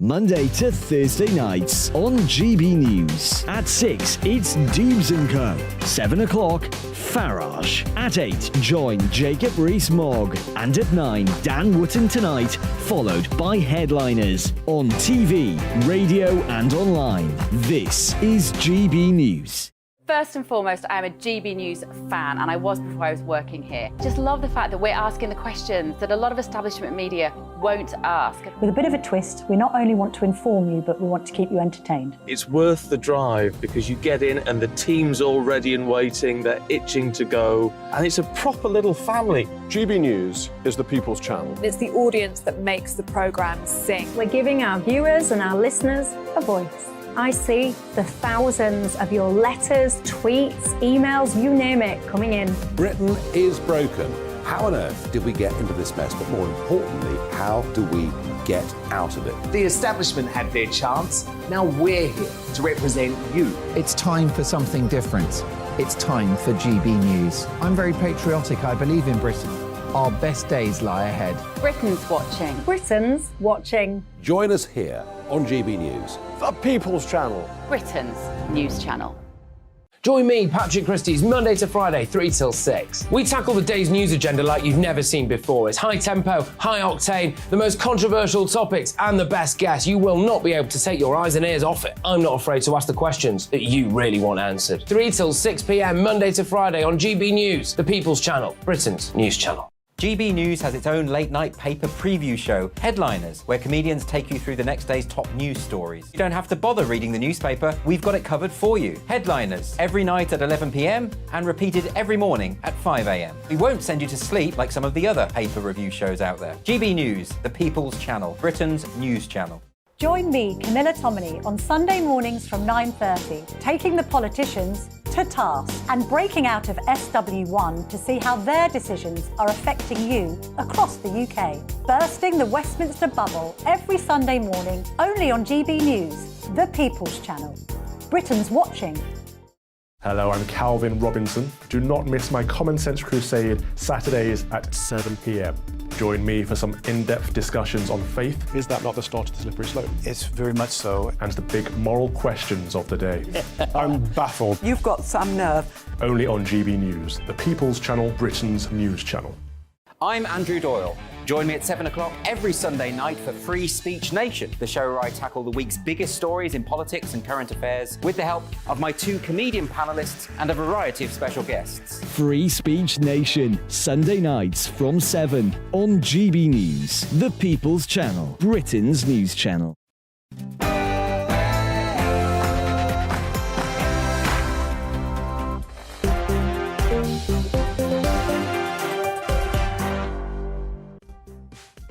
Monday to Thursday nights on GB News. At 6, it's Dewbs Co. 7 o'clock, Farage. At 8, join Jacob Rees-Mogg. And at 9, Dan Wootton Tonight, followed by headliners on TV, radio and online. This is GB News. First and foremost, I'm a GB News fan, and I was before I was working here. Just love the fact that we're asking the questions that a lot of establishment media won't ask. With a bit of a twist, we not only want to inform you, but we want to keep you entertained. It's worth the drive because you get in and the team's all ready and waiting, they're itching to go, and it's a proper little family. GB News is the people's channel. It's the audience that makes the programme sing. We're giving our viewers and our listeners a voice. I see the thousands of your letters, tweets, emails, you name it, coming in. Britain is broken. How on earth did we get into this mess? But more importantly, how do we get out of it? The establishment had their chance. Now we're here to represent you. It's time for something different. It's time for GB News. I'm very patriotic. I believe in Britain. Our best days lie ahead. Britain's watching. Britain's watching. Join us here on GB News. The people's channel. Britain's news channel. Join me, Patrick Christie's, Monday to Friday, 3 till 6. We tackle the day's news agenda like you've never seen before. It's high tempo, high octane, the most controversial topics and the best guests. You will not be able to take your eyes and ears off it. I'm not afraid to ask the questions that you really want answered. 3 till 6 p.m, Monday to Friday on GB News, the People's Channel, Britain's news channel. GB News has its own late-night paper preview show, Headliners, where comedians take you through the next day's top news stories. You don't have to bother reading the newspaper, we've got it covered for you. Headliners, every night at 11 p.m, and repeated every morning at 5 a.m. We won't send you to sleep like some of the other paper review shows out there. GB News, the People's Channel, Britain's news channel. Join me, Camilla Tominey, on Sunday mornings from 9:30, taking the politicians to task and breaking out of SW1 to see how their decisions are affecting you across the UK. Bursting the Westminster bubble every Sunday morning, only on GB News, the People's Channel. Britain's watching. Hello, I'm Calvin Robinson. Do not miss my Common Sense Crusade Saturdays at 7 p.m. Join me for some in-depth discussions on faith. Is that not the start of the slippery slope? It's very much so. And the big moral questions of the day. I'm baffled. You've got some nerve. Only on GB News, the People's Channel, Britain's news channel. I'm Andrew Doyle. Join me at 7 o'clock every Sunday night for Free Speech Nation, the show where I tackle the week's biggest stories in politics and current affairs with the help of my 2 comedian panellists and a variety of special guests. Free Speech Nation, Sunday nights from 7 on GB News, the People's Channel, Britain's news channel.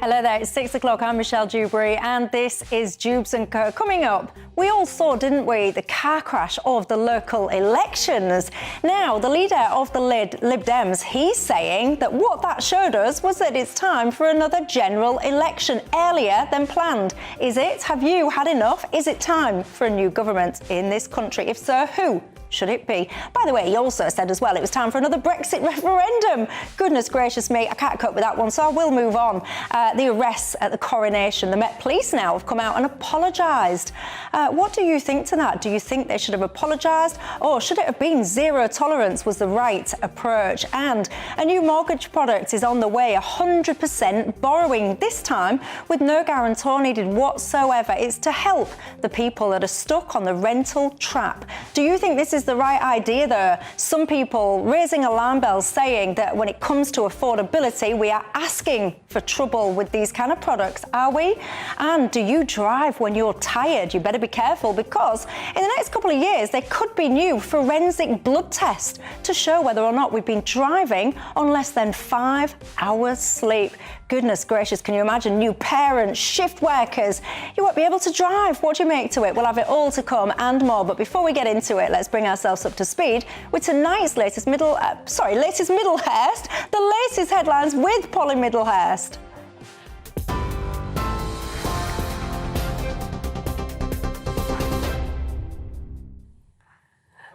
Hello there, it's 6 o'clock. I'm Michelle Dewberry, and this is Dewbs Co. Coming up, we all saw, didn't we, the car crash of the local elections. Now, the leader of the Lib Dems, he's saying that what that showed us was that it's time for another general election earlier than planned. Is it? Have you had enough? Is it time for a new government in this country? If so, who should it be? By the way, he also said as well it was time for another Brexit referendum. Goodness gracious me, I can't cope with that one, so I will move on. The arrests at the Coronation. The Met Police now have come out and apologised. What do you think to that? Do you think they should have apologised, or should it have been zero tolerance was the right approach? And a new mortgage product is on the way, 100% borrowing, this time with no guarantor needed whatsoever. It's to help the people that are stuck on the rental trap. Do you think this is the right idea though? Some people raising alarm bells saying that when it comes to affordability, we are asking for trouble with these kind of products, are we? And do you drive when you're tired? You better be careful, because in the next couple of years there could be new forensic blood tests to show whether or not we've been driving on less than 5 hours sleep. Goodness gracious, can you imagine? New parents, shift workers, you won't be able to drive. What do you make to it? We'll have it all to come and more. But before we get into it, let's bring ourselves up to speed with tonight's latest Middlehurst, the latest headlines with Polly Middlehurst.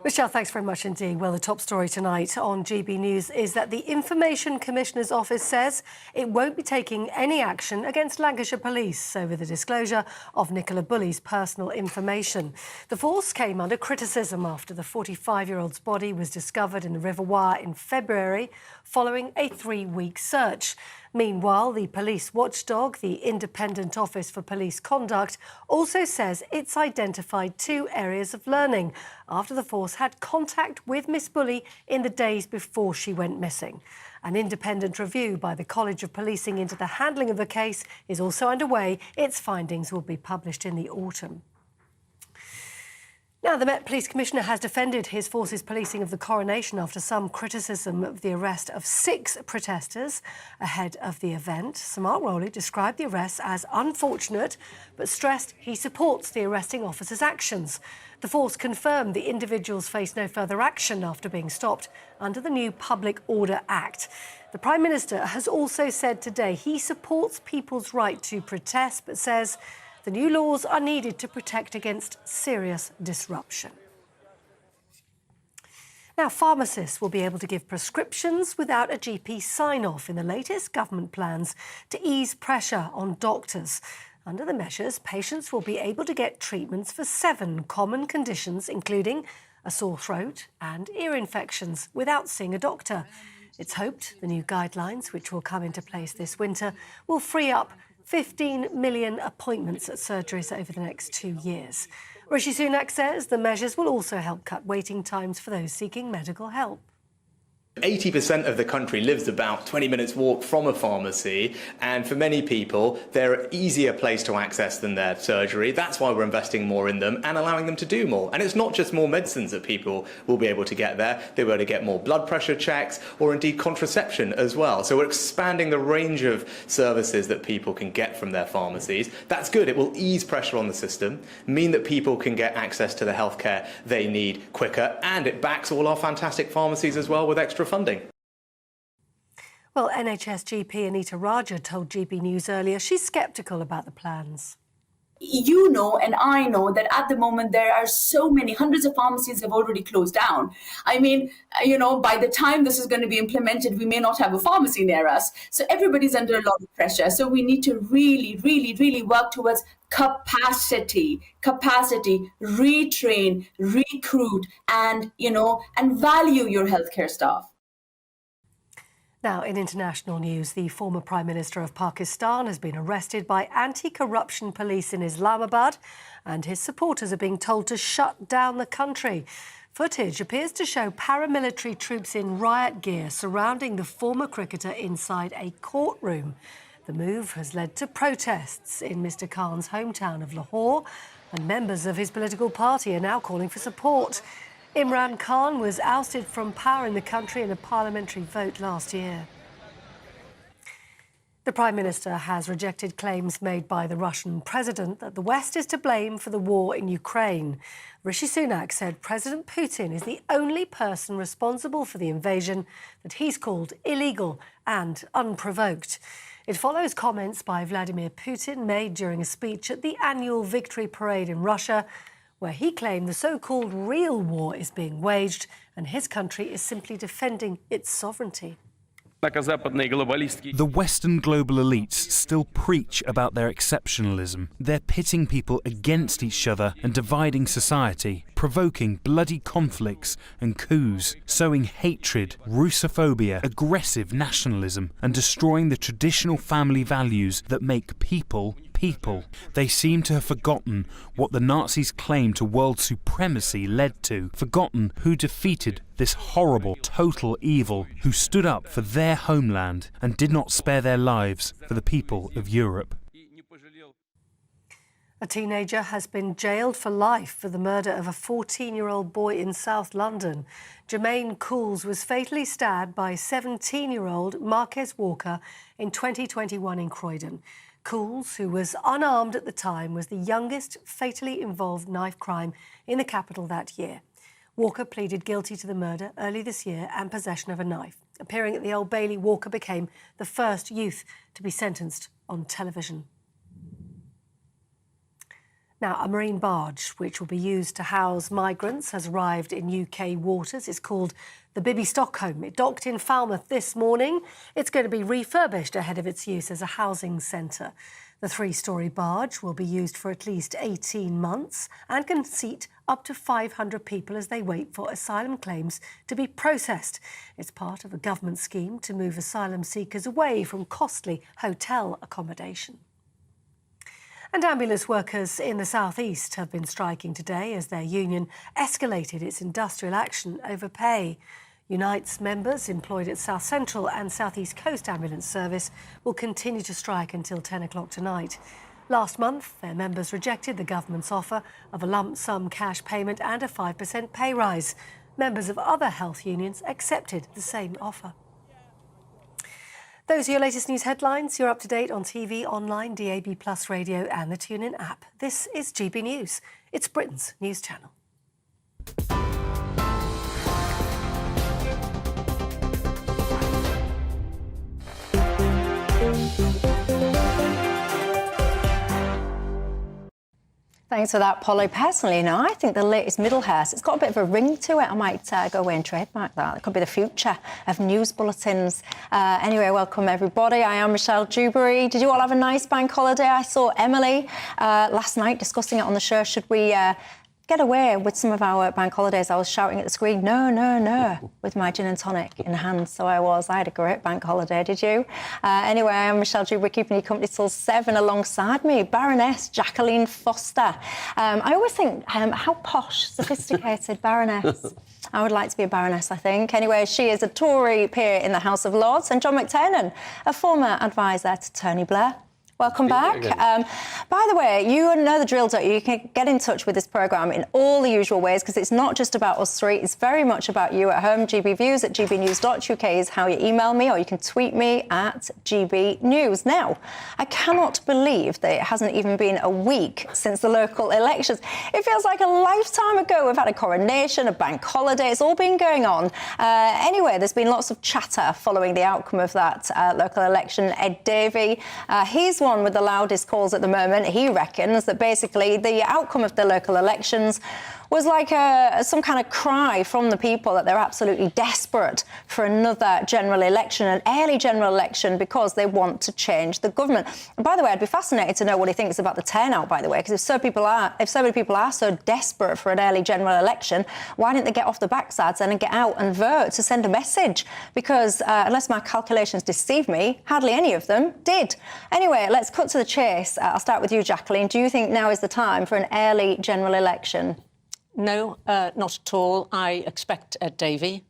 Michelle, thanks very much indeed. Well, the top story tonight on GB News is that the Information Commissioner's Office says it won't be taking any action against Lancashire Police over the disclosure of Nicola Bulley's personal information. The force came under criticism after the 45-year-old's body was discovered in the River Wye in February following a 3-week search. Meanwhile, the police watchdog, the Independent Office for Police Conduct, also says it's identified 2 areas of learning after the force had contact with Miss Bulley in the days before she went missing. An independent review by the College of Policing into the handling of the case is also underway. Its findings will be published in the autumn. Now, the Met Police Commissioner has defended his force's policing of the Coronation after some criticism of the arrest of 6 protesters ahead of the event. Sir Mark Rowley described the arrests as unfortunate, but stressed he supports the arresting officer's actions. The force confirmed the individuals face no further action after being stopped under the new Public Order Act. The Prime Minister has also said today he supports people's right to protest, but says the new laws are needed to protect against serious disruption. Now, pharmacists will be able to give prescriptions without a GP sign-off in the latest government plans to ease pressure on doctors. Under the measures, patients will be able to get treatments for 7 common conditions, including a sore throat and ear infections, without seeing a doctor. It's hoped the new guidelines, which will come into place this winter, will free up 15 million appointments at surgeries over the next 2 years. Rishi Sunak says the measures will also help cut waiting times for those seeking medical help. 80% of the country lives about 20 minutes walk from a pharmacy, and for many people they're an easier place to access than their surgery. That's why we're investing more in them and allowing them to do more. And it's not just more medicines that people will be able to get there. They'll be able to get more blood pressure checks or indeed contraception as well. So we're expanding the range of services that people can get from their pharmacies. That's good. It will ease pressure on the system, mean that people can get access to the healthcare they need quicker, and it backs all our fantastic pharmacies as well with extra funding. Well, NHS GP Anita Raja told GB News earlier she's sceptical about the plans. You know, and I know that at the moment there are so many, hundreds of pharmacies have already closed down. I mean, you know, by the time this is going to be implemented, we may not have a pharmacy near us. So everybody's under a lot of pressure. So we need to really work towards capacity, retrain, recruit, and, you know, and value your healthcare staff. Now, in international news, the former Prime Minister of Pakistan has been arrested by anti-corruption police in Islamabad, and his supporters are being told to shut down the country. Footage appears to show paramilitary troops in riot gear surrounding the former cricketer inside a courtroom. The move has led to protests in Mr. Khan's hometown of Lahore, and members of his political party are now calling for support. Imran Khan was ousted from power in the country in a parliamentary vote last year. The Prime Minister has rejected claims made by the Russian president that the West is to blame for the war in Ukraine. Rishi Sunak said President Putin is the only person responsible for the invasion that he's called illegal and unprovoked. It follows comments by Vladimir Putin made during a speech at the annual victory parade in Russia, where he claimed the so-called real war is being waged and his country is simply defending its sovereignty. The Western global elites still preach about their exceptionalism. They're pitting people against each other and dividing society, provoking bloody conflicts and coups, sowing hatred, Russophobia, aggressive nationalism, and destroying the traditional family values that make people people. They seem to have forgotten what the Nazis' claim to world supremacy led to, forgotten who defeated this horrible, total evil, who stood up for their homeland and did not spare their lives for the people of Europe. A teenager has been jailed for life for the murder of a 14-year-old boy in South London. Jermaine Cools was fatally stabbed by 17-year-old Marquez Walker in 2021 in Croydon. Cools, who was unarmed at the time, was the youngest fatally involved knife crime in the capital that year. Walker pleaded guilty to the murder early this year and possession of a knife. Appearing at the Old Bailey, Walker became the first youth to be sentenced on television. Now, a marine barge, which will be used to house migrants, has arrived in UK waters. It's called the Bibby Stockholm. It docked in Falmouth this morning. It's going to be refurbished ahead of its use as a housing centre. The 3-storey barge will be used for at least 18 months and can seat up to 500 people as they wait for asylum claims to be processed. It's part of a government scheme to move asylum seekers away from costly hotel accommodation. And ambulance workers in the South East have been striking today as their union escalated its industrial action over pay. Unite's members employed at South Central and South East Coast Ambulance Service will continue to strike until 10 o'clock tonight. Last month, their members rejected the government's offer of a lump sum cash payment and a 5% pay rise. Members of other health unions accepted the same offer. Those are your latest news headlines. You're up to date on TV, online, DAB+ radio and the TuneIn app. This is GB News. It's Britain's news channel. Thanks for that, Polly. Personally, now, I think the latest Middlehurst, it's got a bit of a ring to it. I might go away and trademark that. It could be the future of news bulletins. Anyway, welcome, everybody. I am Michelle Dewberry. Did you all have a nice bank holiday? I saw Emily last night discussing it on the show. Should we get away with some of our bank holidays? I was shouting at the screen, no, no, no, with my gin and tonic in hand. So I had a great bank holiday, did you? Anyway, I am Michelle Dewberry, keeping you company till 7. Alongside me, Baroness Jacqueline Foster. I always think, how posh, sophisticated Baroness. I would like to be a Baroness, I think. Anyway, she is a Tory peer in the House of Lords, and John McTiernan, a former advisor to Tony Blair. Welcome back. By the way, you know the drill, don't you? You can get in touch with this programme in all the usual ways, because it's not just about us three, it's very much about you at home. gbviews@gbnews.uk is how you email me, or you can tweet me at gbnews. Now, I cannot believe that it hasn't even been a week since the local elections. It feels like a lifetime ago. We've had a coronation, a bank holiday, it's all been going on. Anyway, there's been lots of chatter following the outcome of that local election. Ed Davey, he's one with the loudest calls at the moment. He reckons that basically the outcome of the local elections was like some kind of cry from the people that they're absolutely desperate for another general election, an early general election, because they want to change the government. And by the way, I'd be fascinated to know what he thinks about the turnout, by the way, because if so many people are so desperate for an early general election, why didn't they get off the backsides and get out and vote to send a message? Because unless my calculations deceive me, hardly any of them did. Anyway, let's cut to the chase. I'll start with you, Jacqueline. Do you think now is the time for an early general election? No, not at all. I expect Ed Davey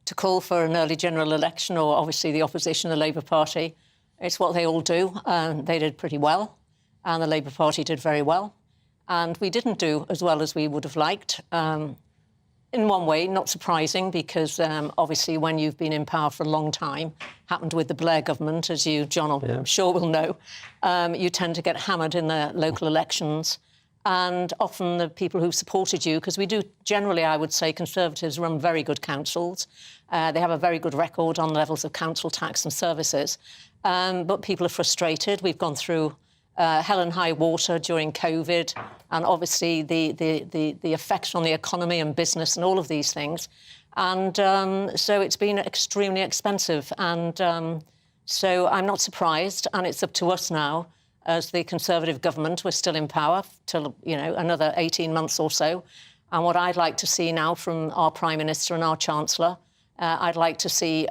to call for an early general election, or obviously the opposition, the Labour Party. It's what they all do. They did pretty well, and the Labour Party did very well. And we didn't do as well as we would have liked. In one way, not surprising, because obviously when you've been in power for a long time, happened with the Blair government, as you, John, I'm sure will know, you tend to get hammered in the local elections. And often the people who supported you, because we do generally, I would say, Conservatives run very good councils. They have a very good record on levels of council tax and services. But people are frustrated. We've gone through hell and high water during COVID, and obviously the effects on the economy and business and all of these things. And so it's been extremely expensive. And so I'm not surprised. And it's up to us now, as the Conservative government. We're still in power till, another 18 months or so. And what I'd like to see now from our Prime Minister and our Chancellor, I'd like to see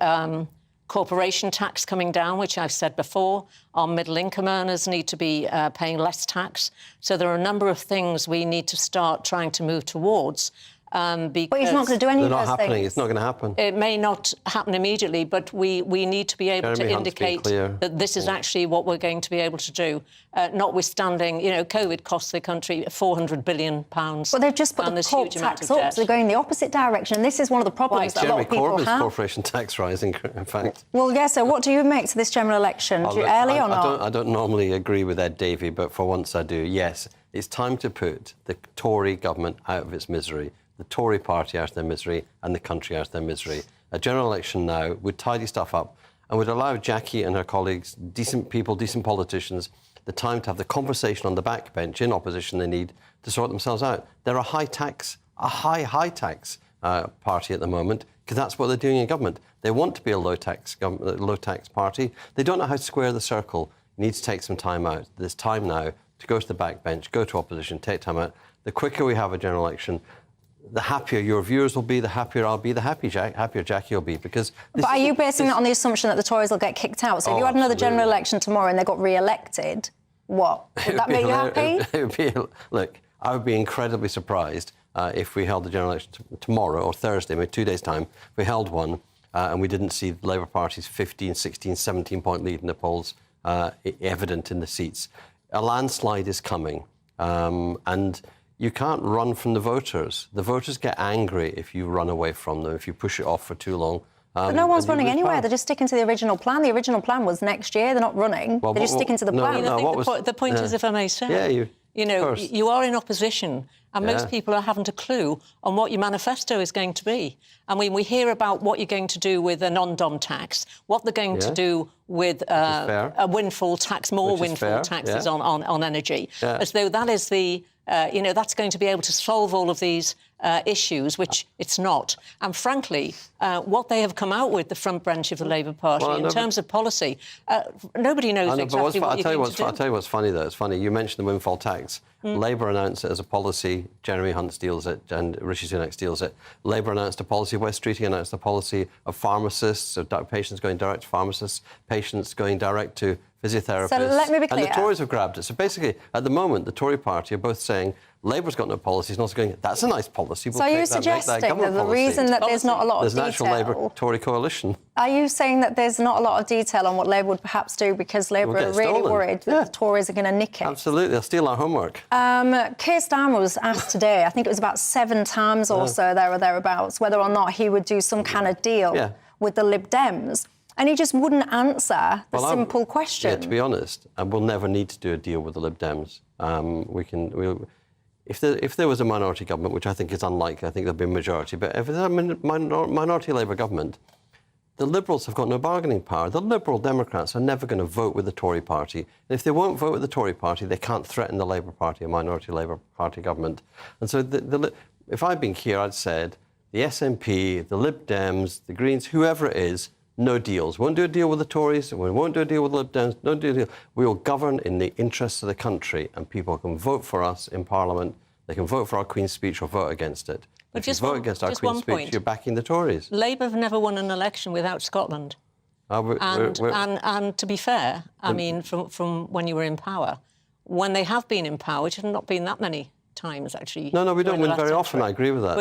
corporation tax coming down, which I've said before. Our middle-income earners need to be paying less tax. So there are a number of things we need to start trying to move towards. But he's not going to do any of those things. It's not going to happen. It may not happen immediately, but we need to be able to indicate that this is actually what we're going to be able to do, notwithstanding, COVID cost the country £400 billion. Well, they've just put the corp tax up, so they're going the opposite direction, and this is one of the problems that a lot of people have. Jeremy Corbyn's corporation tax rising, in fact. Well, yes, so what do you make to this general election? Do you early or not? I don't normally agree with Ed Davey, but for once I do, yes. It's time to put the Tory government out of its misery, the Tory party out of their misery, and the country out of their misery. A general election now would tidy stuff up and would allow Jackie and her colleagues, decent people, decent politicians, the time to have the conversation on the backbench in opposition they need to sort themselves out. They're a high tax party at the moment, because that's what they're doing in government. They want to be a low tax party. They don't know how to square the circle. You need to take some time out. There's time now to go to the backbench, go to opposition, take time out. The quicker we have a general election, the happier your viewers will be, the happier I'll be, the happier Jackie will be, because... But are you basing that on the assumption that the Tories will get kicked out? So if you had another general election tomorrow and they got re-elected, what? Would that make you happy? Look, I would be incredibly surprised if we held the general election tomorrow or Thursday, maybe 2 days' time, if we held one and we didn't see the Labour Party's 15, 16, 17-point lead in the polls evident in the seats. A landslide is coming, and you can't run from the voters. The voters get angry if you run away from them, if you push it off for too long. But no one's running anywhere. They're just sticking to the original plan. The original plan was next year. They're not running. Well, they're just sticking to the plan. The point is, if I may say, you are in opposition, and most people are haven't a clue on what your manifesto is going to be. I mean, we hear about what you're going to do with a non-dom tax, what they're going to do with a windfall tax, more windfall taxes on energy, as though that is the... that's going to be able to solve all of these issues, which it's not. And frankly, what they have come out with, the front bench of the Labour Party, in terms of policy, nobody knows exactly what you're going to do. I'll tell you what's funny, though. It's funny. You mentioned the windfall tax. Labour announced it as a policy. Jeremy Hunt steals it and Rishi Sunak steals it. Labour announced a policy. Wes Streeting announced a policy of pharmacists, of patients going direct to pharmacists, patients going direct to physiotherapists. So let me be clear. And the Tories have grabbed it. So basically, at the moment, the Tory party are both saying Labour's got no policies and also going, that's a nice policy. So are you suggesting that the reason that there's not a lot of detail... There's an actual Labour-Tory coalition. Are you saying that there's not a lot of detail on what Labour would perhaps do because Labour are really worried that the Tories are going to nick it? Absolutely. They'll steal our homework. Keir Starmer was asked today, I think it was about 7 times or so, there or thereabouts, whether or not he would do some kind of deal with the Lib Dems. And he just wouldn't answer the simple question. Yeah, to be honest, we'll never need to do a deal with the Lib Dems. If there was a minority government, which I think is unlikely, I think there'll be a majority, but if there's a minority Labour government, the Liberals have got no bargaining power. The Liberal Democrats are never going to vote with the Tory party. And if they won't vote with the Tory party, they can't threaten the Labour Party, a minority Labour Party government. And so if I'd been here, I'd said the SNP, the Lib Dems, the Greens, whoever it is, no deals. Won't do a deal with the Tories. We won't do a deal with the Lib Dems. Don't do a deal. We will govern in the interests of the country, and people can vote for us in Parliament. They can vote for our Queen's speech or vote against it. But if you vote against our Queen's speech, you're backing the Tories. Labour have never won an election without Scotland. And to be fair, I mean, from when you were in power, when they have been in power, which have not been that many times, actually. No, we don't win very often. I agree with that.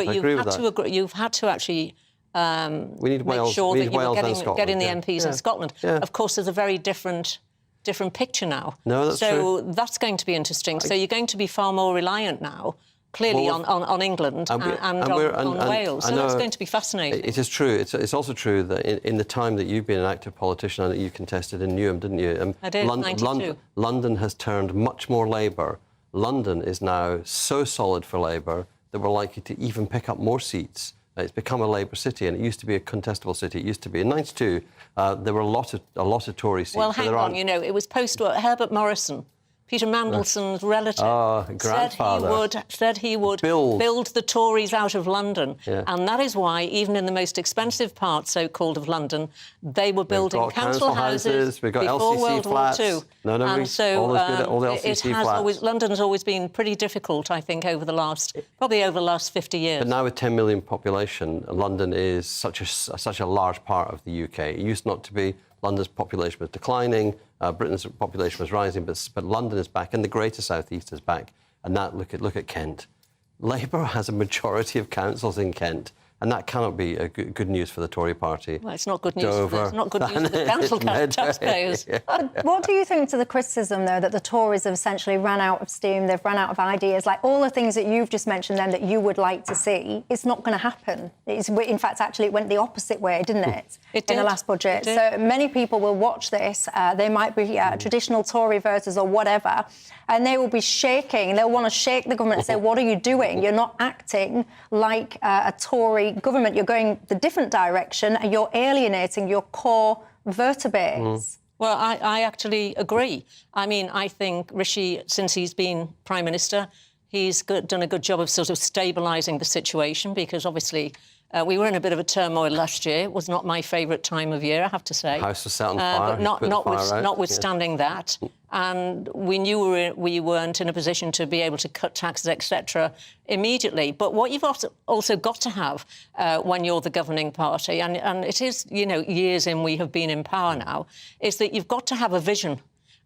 But you've had to actually... we need Wales, make sure that you're getting the MPs in Scotland. Of course, there's a very different picture now. No, that's true. So that's going to be interesting. So you're going to be far more reliant now, clearly, on England and on Wales. So that's going to be fascinating. It is true. It's also true that in the time that you've been an active politician and that you contested in Newham, didn't you? I did, 92. London has turned much more Labour. London is now so solid for Labour that we're likely to even pick up more seats. It's become a Labour city, and it used to be a contestable city. It used to be. In 92, there were a lot of Tory seats. Well, hang on, it was Herbert Morrison, Peter Mandelson's relative, said he would build the Tories out of London. Yeah. And that is why, even in the most expensive parts, so-called, of London, they were building council houses we've got before LCC World flats. War II. And so all the LCC flats. London's always been pretty difficult, I think, over the last 50 years. But now with 10 million population, London is such a large part of the UK. It used not to be. London's population was declining, Britain's population was rising, but London is back, and the Greater South East is back. And look at Kent. Labour has a majority of councils in Kent, and that cannot be good news for the Tory party. Well, it's not good news. It's not good news for the council taxpayers. What do you think to the criticism, though, that the Tories have essentially ran out of steam, they've run out of ideas, like all the things that you've just mentioned then that you would like to see? It's not going to happen. In fact, actually, it went the opposite way, didn't it? It did. In the last budget. So many people will watch this. They might be traditional Tory voters or whatever, and they will be shaking. They'll want to shake the government and say, what are you doing? You're not acting like a Tory government. You're going the different direction and you're alienating your core voter base. Well, I actually agree. I mean, I think Rishi, since he's been Prime Minister, he's done a good job of sort of stabilising the situation, because obviously we were in a bit of a turmoil last year. It was not my favourite time of year, I have to say. House was set on fire. But notwithstanding that, and we knew we weren't in a position to be able to cut taxes, etc., immediately. But what you've also got to have when you're the governing party, and it is, you know, years in we have been in power now, is that you've got to have a vision.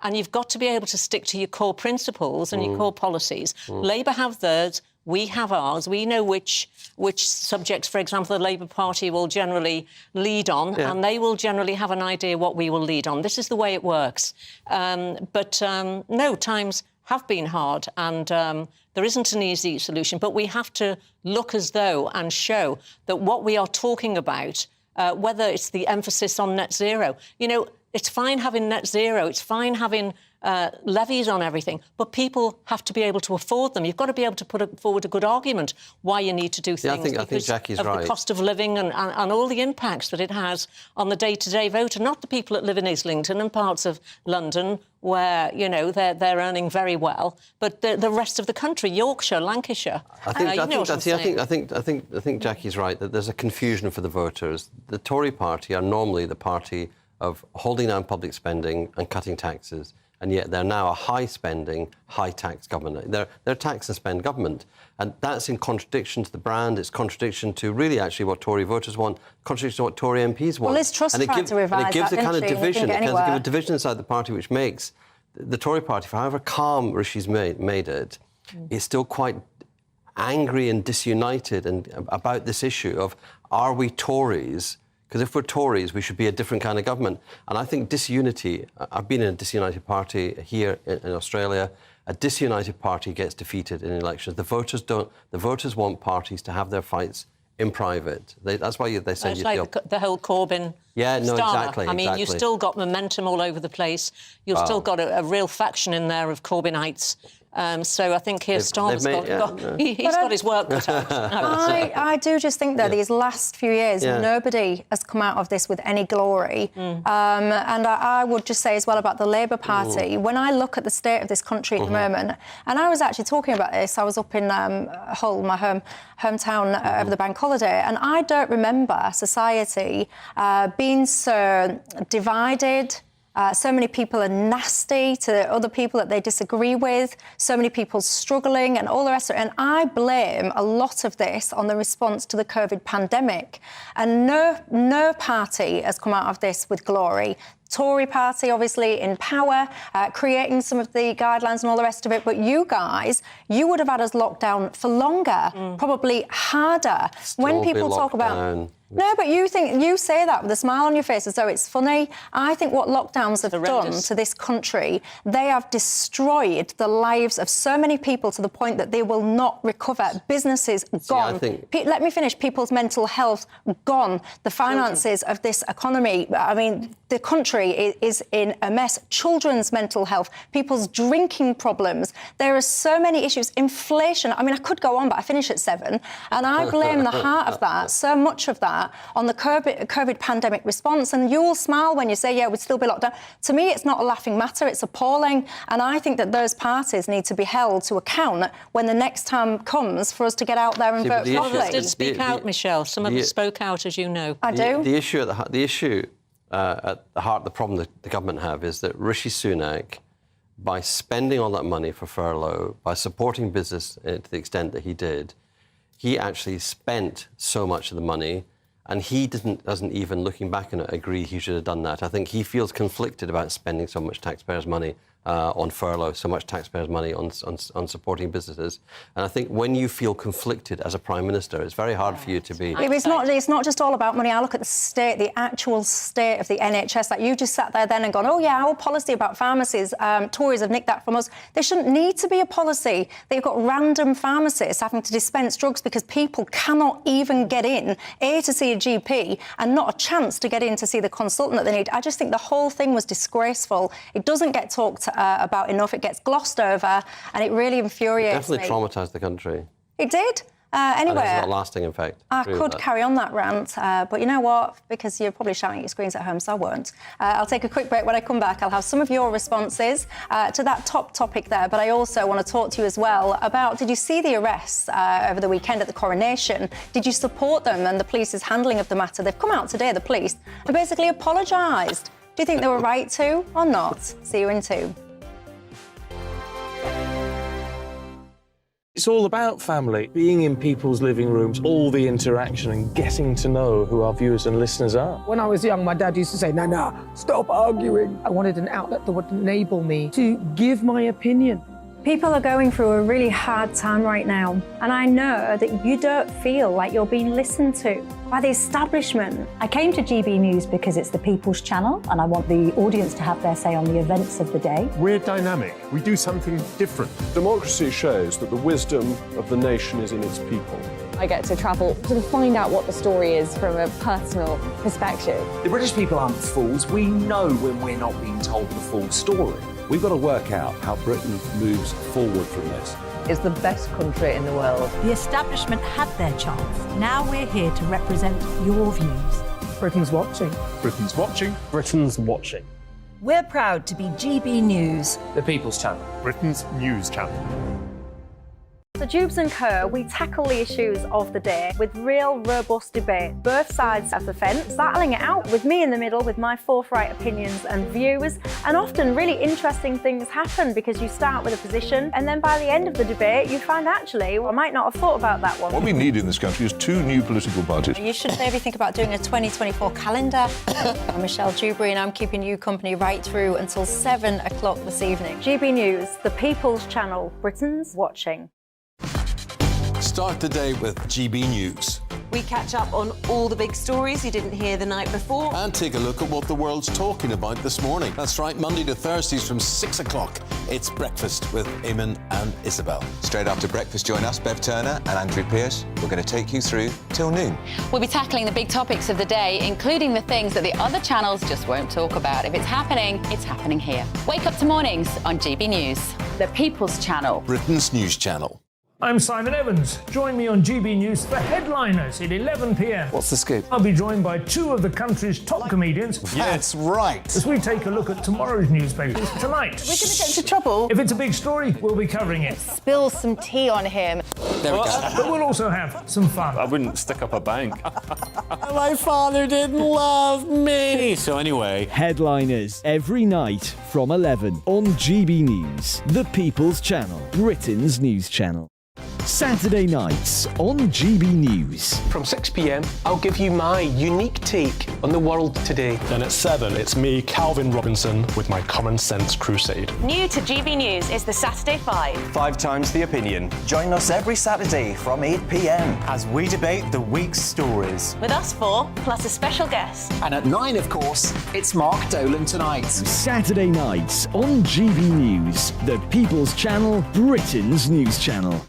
And you've got to be able to stick to your core principles and your core policies. Labour have theirs, we have ours. We know which subjects, for example, the Labour Party will generally lead on, and they will generally have an idea what we will lead on. This is the way it works. No, times have been hard, and there isn't an easy solution. But we have to look as though and show that what we are talking about, whether it's the emphasis on net zero, you know, it's fine having net zero, it's fine having levies on everything, but people have to be able to afford them. You've got to be able to put forward a good argument why you need to do things. I think Jackie's right. The cost of living and all the impacts that it has on the day-to-day voter, not the people that live in Islington and parts of London where, you know, they're earning very well, but the rest of the country, Yorkshire, Lancashire. I think Jackie's right that there's a confusion for the voters. The Tory party are normally the party of holding down public spending and cutting taxes, and yet they're now a high-spending, high-tax government. They're a tax and spend government, and that's in contradiction to the brand. It's contradiction to really actually what Tory voters want, contradiction to what Tory MPs want. Well, Liz Truss tried to revise that, and it gives a kind of division. It gives a division inside the party, which makes the Tory party, for however calm Rishi's made it, is still quite angry and disunited and about this issue of, are we Tories? Because if we're Tories, we should be a different kind of government. And I think disunity, I've been in a disunited party here in Australia, a disunited party gets defeated in elections. The voters want parties to have their fights in private. That's why they send you like the whole Corbyn exactly. I mean, you've still got momentum all over the place. You've still got a real faction in there of Corbynites. So I think Keir Starmer's got his work cut out. I do just think that these last few years, nobody has come out of this with any glory. And I would just say as well about the Labour Party, when I look at the state of this country at the moment, and I was actually talking about this, I was up in Hull, my hometown, over the bank holiday, and I don't remember society being so divided. So many people are nasty to other people that they disagree with, so many people struggling and all the rest of it. And I blame a lot of this on the response to the COVID pandemic. And no party has come out of this with glory. Tory party, obviously, in power, creating some of the guidelines and all the rest of it. But you guys, you would have had us locked down for longer, probably harder. When people talk about... No, but you say that with a smile on your face as though it's funny. I think what lockdowns have done to this country, they have destroyed the lives of so many people to the point that they will not recover. Businesses gone. Let me finish. People's mental health gone. The finances of this economy, I mean, the country is in a mess. Children's mental health, people's drinking problems. There are so many issues. Inflation. I mean, I could go on, but I finish at 7. And I blame the heart of that, so much of that, on the COVID pandemic response. And you'll smile when you say, yeah, we'd still be locked down. To me, it's not a laughing matter. It's appalling. And I think that those parties need to be held to account when the next time comes for us to get out there and vote properly. Others did speak out, Michelle. Some of us spoke out, as you know. I do. The issue at the heart of the problem that the government have is that Rishi Sunak, by spending all that money for furlough, by supporting business to the extent that he did, he actually spent so much of the money, and he doesn't even, looking back on it, agree he should have done that. I think he feels conflicted about spending so much taxpayers' money on furlough, so much taxpayers' money on supporting businesses. And I think when you feel conflicted as a Prime Minister, it's very hard for you to be... It's not just all about money. I look at the actual state of the NHS. Like, you just sat there then and gone, oh, yeah, our policy about pharmacies, Tories have nicked that from us. There shouldn't need to be a policy that you've got random pharmacists having to dispense drugs because people cannot even get in, A, to see a GP, and not a chance to get in to see the consultant that they need. I just think the whole thing was disgraceful. It doesn't get talked about enough. It gets glossed over, and it really infuriates me. It definitely traumatised the country. It did. Anyway, And it's not lasting effect. I could carry on that rant, but you know what? Because you're probably shouting at your screens at home, so I won't. I'll take a quick break. When I come back, I'll have some of your responses to that top topic there, but I also want to talk to you as well about, did you see the arrests over the weekend at the Coronation? Did you support them and the police's handling of the matter? They've come out today, the police, and basically apologised. Do you think they were right to or not? See you in 2. It's all about family, being in people's living rooms, all the interaction and getting to know who our viewers and listeners are. When I was young, my dad used to say, Nana, stop arguing. I wanted an outlet that would enable me to give my opinion. People are going through a really hard time right now, and I know that you don't feel like you're being listened to by the establishment. I came to GB News because it's the People's Channel, and I want the audience to have their say on the events of the day. We're dynamic. We do something different. Democracy shows that the wisdom of the nation is in its people. I get to travel to find out what the story is from a personal perspective. The British people aren't fools. We know when we're not being told the full story. We've got to work out how Britain moves forward from this. It's the best country in the world. The establishment had their chance. Now we're here to represent your views. Britain's watching. Britain's watching. Britain's watching. We're proud to be GB News. The People's Channel. Britain's news channel. So Dewbs Co, we tackle the issues of the day with real, robust debate, both sides of the fence, battling it out with me in the middle with my forthright opinions and views. And often really interesting things happen because you start with a position and then by the end of the debate you find actually, well, I might not have thought about that one. What we need in this country is 2 new political parties. You should maybe think about doing a 2024 calendar. I'm Michelle Dewberry and I'm keeping you company right through until 7 o'clock this evening. GB News, the People's Channel, Britain's watching. Start the day with GB News. We catch up on all the big stories you didn't hear the night before. And take a look at what the world's talking about this morning. That's right, Monday to Thursdays from 6 o'clock. It's Breakfast with Eamon and Isabel. Straight after breakfast, join us, Bev Turner and Andrew Pearce. We're going to take you through till noon. We'll be tackling the big topics of the day, including the things that the other channels just won't talk about. If it's happening here. Wake up to mornings on GB News, the People's Channel. Britain's news channel. I'm Simon Evans. Join me on GB News for Headliners at 11 p.m. What's the scoop? I'll be joined by 2 of the country's top comedians. That's right. As we take a look at tomorrow's newspapers tonight. We're going to get into trouble. If it's a big story, we'll be covering it. Spill some tea on him. There we go. But we'll also have some fun. I wouldn't stick up a bank. My father didn't love me. So anyway. Headliners every night from 11 on GB News, the People's Channel, Britain's news channel. Saturday nights on GB News. From 6 p.m, I'll give you my unique take on the world today. Then at 7, it's me, Calvin Robinson, with my Common Sense Crusade. New to GB News is the Saturday 5. 5 times the opinion. Join us every Saturday from 8 p.m. as we debate the week's stories. With us 4, plus a special guest. And at 9, of course, it's Mark Dolan Tonight. Saturday nights on GB News, the People's Channel, Britain's news channel.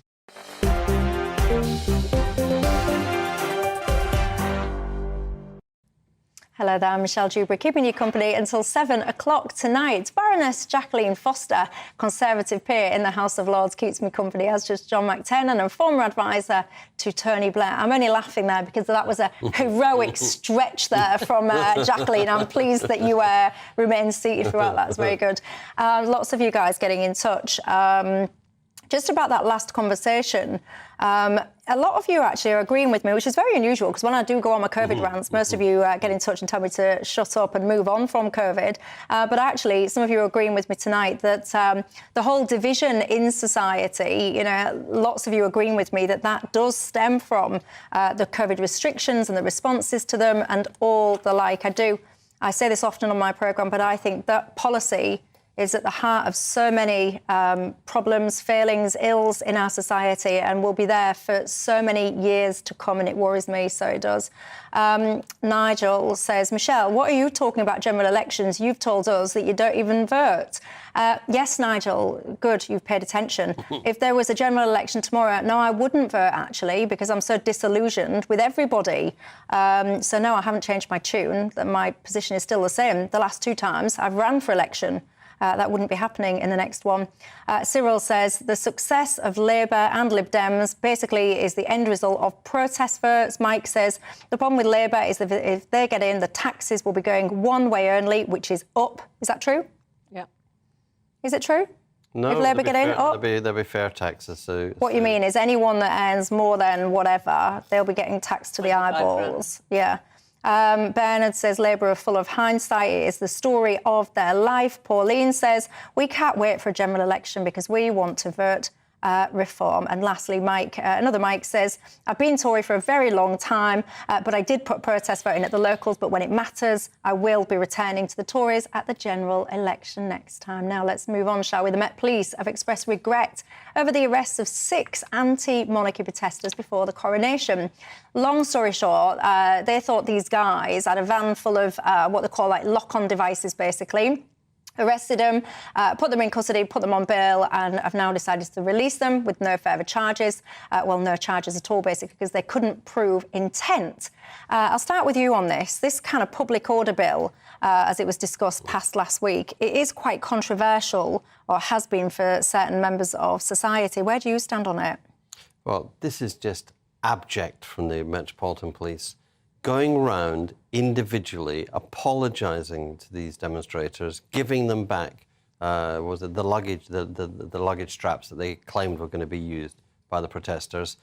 Hello there, I'm Michelle Dewberry, keeping you company until 7 o'clock tonight. Baroness Jacqueline Foster, Conservative peer in the House of Lords, keeps me company, as just John McTernan, and former advisor to Tony Blair. I'm only laughing there because that was a heroic stretch there from Jacqueline. I'm pleased that you remain seated throughout. That's very good. Lots of you guys getting in touch. Just about that last conversation, a lot of you actually are agreeing with me, which is very unusual because when I do go on my COVID rants, most of you get in touch and tell me to shut up and move on from COVID. But actually, some of you are agreeing with me tonight that the whole division in society, lots of you agreeing with me that does stem from the COVID restrictions and the responses to them and all the like. I say this often on my programme, but I think that policy is at the heart of so many problems, failings, ills in our society and will be there for so many years to come, and it worries me, so it does. Nigel says, Michelle, what are you talking about general elections? You've told us that you don't even vote. Yes, Nigel, good, you've paid attention. If there was a general election tomorrow, no, I wouldn't vote, actually, because I'm so disillusioned with everybody. So, no, I haven't changed my tune. My position is still the same. The last 2 times I've ran for election. that wouldn't be happening in the next one. Cyril says the success of Labour and Lib Dems basically is the end result of protest votes. Mike says the problem with Labour is that if they get in, the taxes will be going one way only, which is up. Is that true? Yeah. Is it true? No, if Labour get in, up? There'll be fair taxes. So, what you mean is anyone that earns more than whatever, they'll be getting taxed to the eyeballs. Yeah. Bernard says Labour are full of hindsight. It is the story of their life. Pauline says we can't wait for a general election because we want to vote reform. And lastly, Mike, another Mike says, I've been Tory for a very long time, but I did put protest voting at the locals, but when it matters, I will be returning to the Tories at the general election next time. Now let's move on, shall we? The Met Police have expressed regret over the arrests of 6 anti-monarchy protesters before the coronation. Long story short, they thought these guys had a van full of what they call like lock-on devices, basically. Arrested them, put them in custody, put them on bail, and have now decided to release them with no further charges. Well, no charges at all, basically, because they couldn't prove intent. I'll start with you on this. This kind of public order bill, as it was discussed past last week, it is quite controversial, or has been for certain members of society. Where do you stand on it? Well, this is just abject from the Metropolitan Police. Going round individually, apologising to these demonstrators, giving them back the luggage, the luggage straps that they claimed were going to be used by the protesters.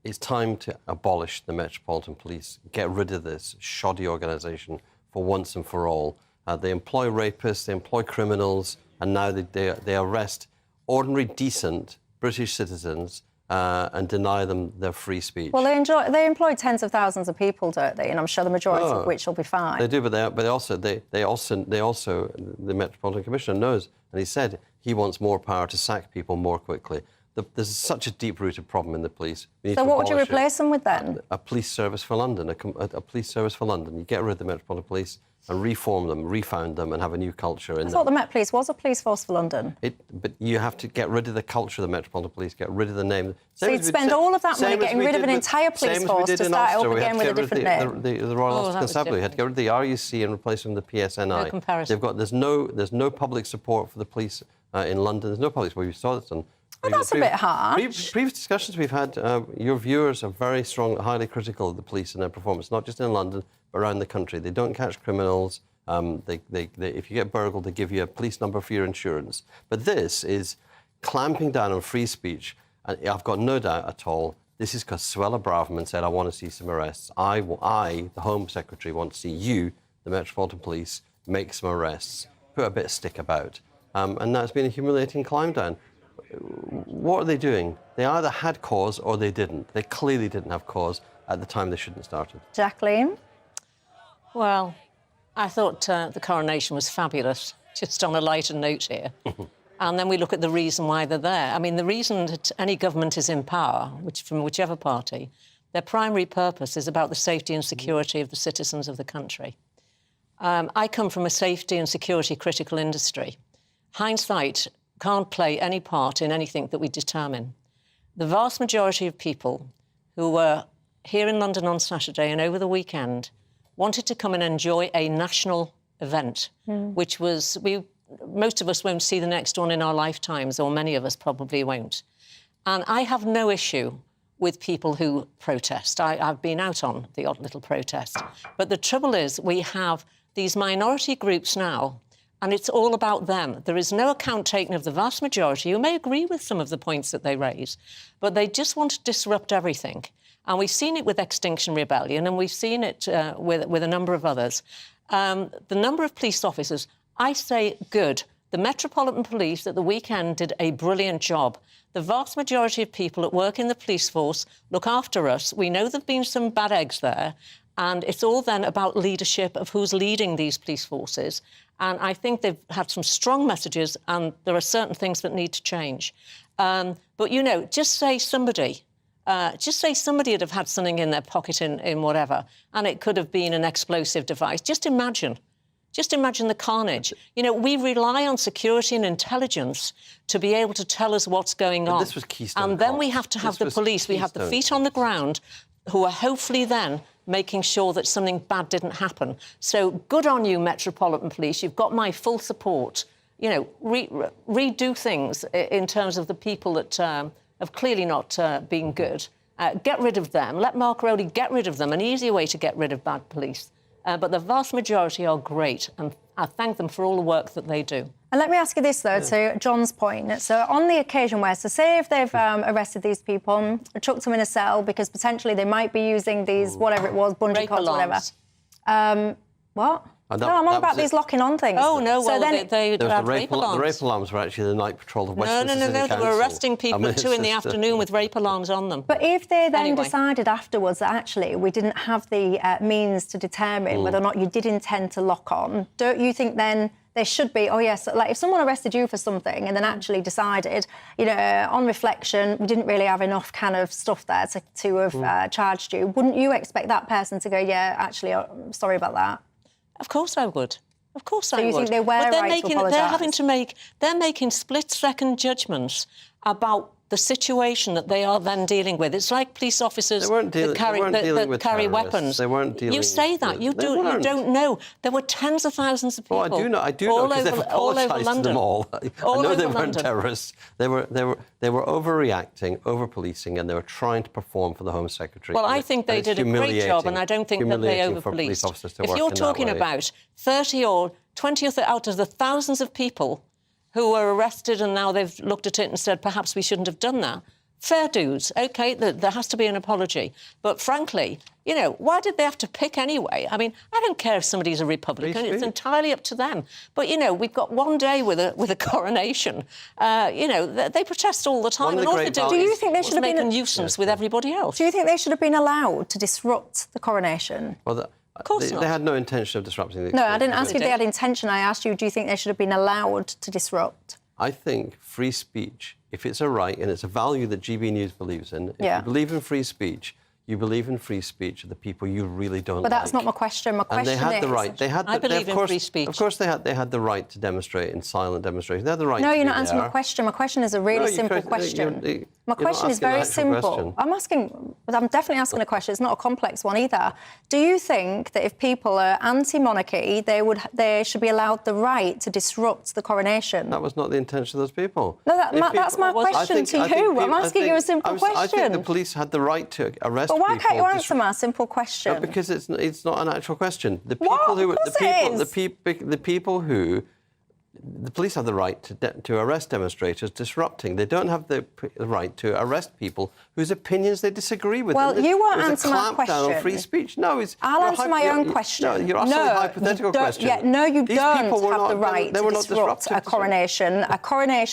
It's time to abolish the Metropolitan Police, get rid of this shoddy organisation for once and for all. They employ rapists, they employ criminals, and now they arrest ordinary, decent British citizens and deny them their free speech. Well, they employ tens of thousands of people, don't they? And I'm sure the majority of which will be fine. They do, but they also the Metropolitan Commissioner knows, and he said he wants more power to sack people more quickly. There's such a deep-rooted problem in the police. So what would you replace them with then? A police service for London. A police service for London. You get rid of the Metropolitan Police and reform them, refound them, and have a new culture. I thought the Met Police was a police force for London. But you have to get rid of the culture of the Metropolitan Police, get rid of the name. So you'd spend all of that money getting rid of an entire police force to start up again with a different name? The Royal Ulster Constabulary had to get rid of the RUC and replace them with the PSNI. No comparison. There's no public support for the police in London. There's no public support. We saw this on... Well, that's a bit harsh. Previous discussions we've had, your viewers are very strong, highly critical of the police and their performance, not just in London, but around the country. They don't catch criminals. If you get burgled, they give you a police number for your insurance. But this is clamping down on free speech. And I've got no doubt at all, this is because Suella Braverman said, I want to see some arrests. I, the Home Secretary, want to see you, the Metropolitan Police, make some arrests, put a bit of stick about. And that's been a humiliating climb down. What are they doing? They either had cause or they didn't. They clearly didn't have cause at the time they shouldn't have started. Jacqueline? Well, I thought the coronation was fabulous, just on a lighter note here. And then we look at the reason why they're there. I mean, the reason that any government is in power, from whichever party, their primary purpose is about the safety and security of the citizens of the country. I come from a safety and security critical industry. Hindsight can't play any part in anything that we determine. The vast majority of people who were here in London on Saturday and over the weekend wanted to come and enjoy a national event, which was, most of us won't see the next one in our lifetimes, or many of us probably won't. And I have no issue with people who protest. I've been out on the odd little protest. But the trouble is we have these minority groups now, and it's all about them. There is no account taken of the vast majority who may agree with some of the points that they raise, but they just want to disrupt everything. And we've seen it with Extinction Rebellion, and we've seen it with a number of others. The number of police officers, I say good. The Metropolitan Police at the weekend did a brilliant job. The vast majority of people that work in the police force look after us. We know there have been some bad eggs there, and it's all then about leadership of who's leading these police forces. And I think they've had some strong messages, and there are certain things that need to change. But, you know, just say somebody would have had something in their pocket in whatever, and it could have been an explosive device. Just imagine the carnage. You know, we rely on security and intelligence to be able to tell us what's going on. This was Keystone And then we have to have the police, we have the feet on the ground, who are hopefully then making sure that something bad didn't happen. So good on you, Metropolitan Police. You've got my full support. redo things in terms of the people that have clearly not been good. Get rid of them. Let Mark Rowley get rid of them. An easier way to get rid of bad police. But the vast majority are great, and I thank them for all the work that they do. And let me ask you this, though, to John's point. So on the occasion where, so say if they've arrested these people, chucked them in a cell because potentially they might be using these, whatever it was, bungee cords, whatever. What? No, I'm on about these locking on things. Oh, no, so well, then they had rape alarms. The rape alarms were actually the night patrol of Westminster City No, Council. they were arresting people at 2 in the afternoon with rape alarms on them. But if they then decided afterwards that actually we didn't have the means to determine whether or not you did intend to lock on, don't you think then there should be, oh yes, like if someone arrested you for something and then actually decided, on reflection, we didn't really have enough kind of stuff there to have charged you, wouldn't you expect that person to go, yeah, actually, sorry about that? Of course I would. Of course I would. So you think they were right to apologise? They're making split-second judgments about the situation that they are then dealing with. It's like police officers that carry weapons. They weren't dealing. You say that. You don't know. There were tens of thousands of people. I do know because they've apologised to them all. I know they weren't terrorists. They were overreacting, over-policing, and they were trying to perform for the Home Secretary. Well, I think they did a great job, and I don't think that they over-policed. If you're talking about 30 or 20 out of the thousands of people who were arrested and now they've looked at it and said, perhaps we shouldn't have done that. Fair dues, OK, there has to be an apology. But frankly, why did they have to pick anyway? I mean, I don't care if somebody's a Republican. It's entirely up to them. But, we've got one day with a coronation. They protest all the time. And all they do you think they should have been a nuisance with everybody else? Do you think they should have been allowed to disrupt the coronation? Well, of course not. They had no intention of disrupting the... No, I didn't ask you if they had intention. I asked you, do you think they should have been allowed to disrupt? I think free speech, if it's a right and it's a value that GB News believes in, if you believe in free speech, you believe in free speech of the people you really don't like. But that's not my question. My question is... And they had the right. I believe in free speech. Of course they had the right to demonstrate in silent demonstration. They had the right No, to you're not answering my question. My question is a really simple question. My question is very simple. I'm definitely asking a question. It's not a complex one either. Do you think that if people are anti-monarchy, they should be allowed the right to disrupt the coronation? That was not the intention of those people. No, that's my question to you. I'm asking you a simple question. I think the police had the right to arrest people. But why can't you answer my simple question? No, because it's not an actual question. The police have the right to arrest demonstrators disrupting. They don't have the right to arrest people whose opinions they disagree with. Well, you won't answer my question. Clampdown on free speech. No, I'll answer my own question. No, you're asking a hypothetical question. Yeah, no, you don't have the right to disrupt a coronation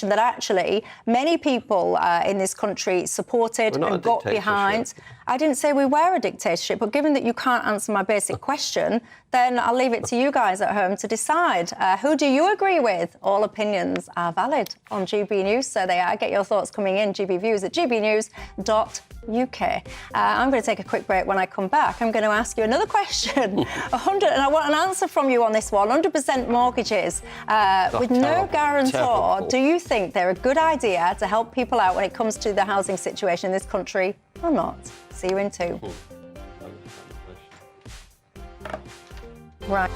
that actually many people in this country supported and got behind. I didn't say we were a dictatorship, but given that you can't answer my basic question, then I'll leave it to you guys at home to decide. Who do you agree with? All opinions are valid on GB News, so they are. Get your thoughts coming in, GB Views at gbnews.uk. I'm going to take a quick break. When I come back, I'm going to ask you another question. 100, and I want an answer from you on this one. 100% mortgages with no guarantor. Terrible. Do you think they're a good idea to help people out when it comes to the housing situation in this country or not? See you in 2. Right.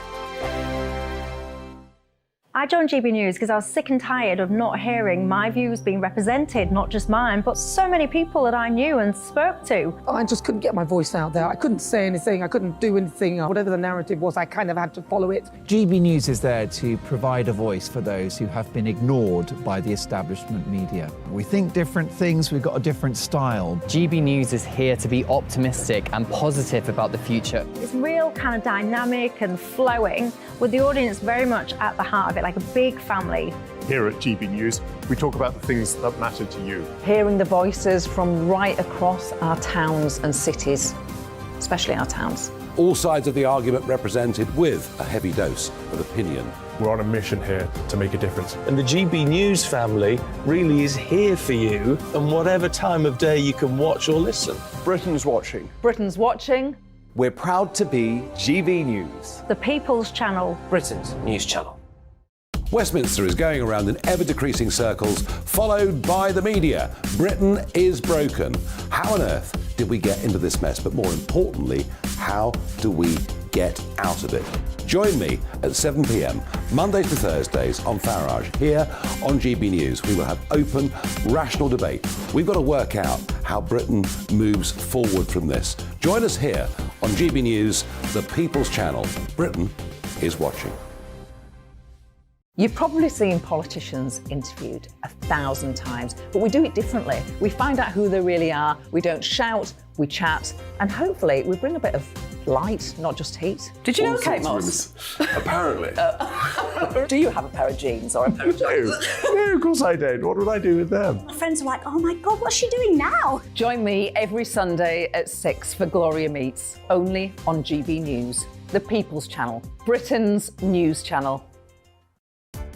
I joined GB News because I was sick and tired of not hearing my views being represented, not just mine, but so many people that I knew and spoke to. I just couldn't get my voice out there. I couldn't say anything. I couldn't do anything. Whatever the narrative was, I kind of had to follow it. GB News is there to provide a voice for those who have been ignored by the establishment media. We think different things, we've got a different style. GB News is here to be optimistic and positive about the future. It's real kind of dynamic and flowing, with the audience very much at the heart of it, like a big family. Here at GB News, we talk about the things that matter to you. Hearing the voices from right across our towns and cities, especially our towns. All sides of the argument represented with a heavy dose of opinion. We're on a mission here to make a difference. And the GB News family really is here for you, and whatever time of day you can watch or listen. Britain's watching. Britain's watching. We're proud to be GB News. The People's Channel. Britain's news channel. Westminster is going around in ever-decreasing circles, followed by the media. Britain is broken. How on earth did we get into this mess? But more importantly, how do we get out of it. Join me at 7 p.m, Mondays to Thursdays on Farage. Here on GB News, we will have open, rational debate. We've got to work out how Britain moves forward from this. Join us here on GB News, the People's Channel. Britain is watching. You've probably seen politicians interviewed 1,000 times, but we do it differently. We find out who they really are, we don't shout, we chat, and hopefully we bring a bit of light, not just heat. Did you know Kate Moss? Apparently. Do you have a pair of jeans or a pair of jeans? No, of course I don't. What would I do with them? My friends are like, oh my God, what's she doing now? Join me every Sunday at 6 for Gloria Meets, only on GB News, the People's Channel, Britain's news channel.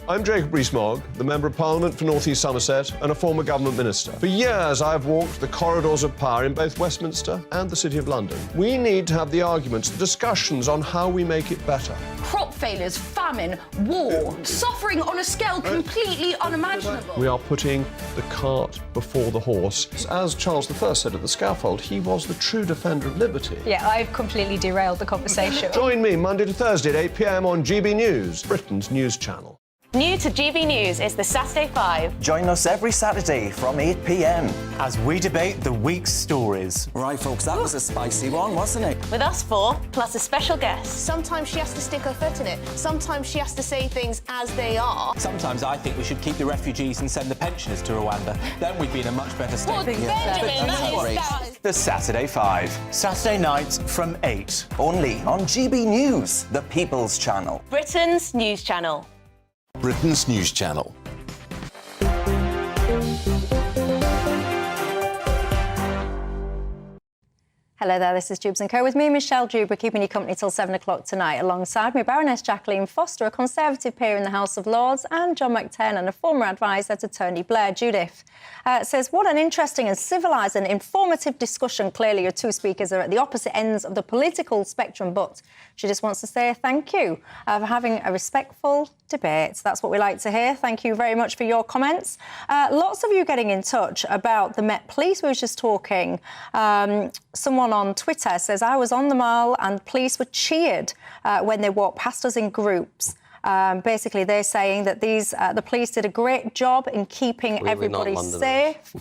I'm Jacob Rees-Mogg, the Member of Parliament for North East Somerset and a former government minister. For years, I've walked the corridors of power in both Westminster and the City of London. We need to have the arguments, the discussions on how we make it better. Crop failures, famine, war, suffering on a scale completely unimaginable. We are putting the cart before the horse. As Charles I said at the scaffold, he was the true defender of liberty. Yeah, I've completely derailed the conversation. Join me Monday to Thursday at 8 p.m. on GB News, Britain's news channel. New to GB News is the Saturday 5. Join us every Saturday from 8 p.m. as we debate the week's stories. Right, folks, that was a spicy one, wasn't it? With us four, plus a special guest. Sometimes she has to stick her foot in it. Sometimes she has to say things as they are. Sometimes I think we should keep the refugees and send the pensioners to Rwanda. Then we'd be in a much better state. Well, Benjamin, that is... The Saturday 5. Saturday nights from 8. Only on GB News, the People's Channel. Britain's news channel. Britain's news channel. Hello there, this is Dewbs Co with me, Michelle Dewberry, keeping you company till 7 o'clock tonight. Alongside me, Baroness Jacqueline Foster, a Conservative peer in the House of Lords, and John McTernan, a former advisor to Tony Blair. Judith says, what an interesting and civilised and informative discussion. Clearly, your two speakers are at the opposite ends of the political spectrum, but she just wants to say thank you for having a respectful debate. That's what we like to hear. Thank you very much for your comments. Lots of you getting in touch about the Met Police. We were just talking. Someone on Twitter says, I was on the Mall and police were cheered when they walked past us in groups. Basically, they're saying that the police did a great job in keeping everybody safe.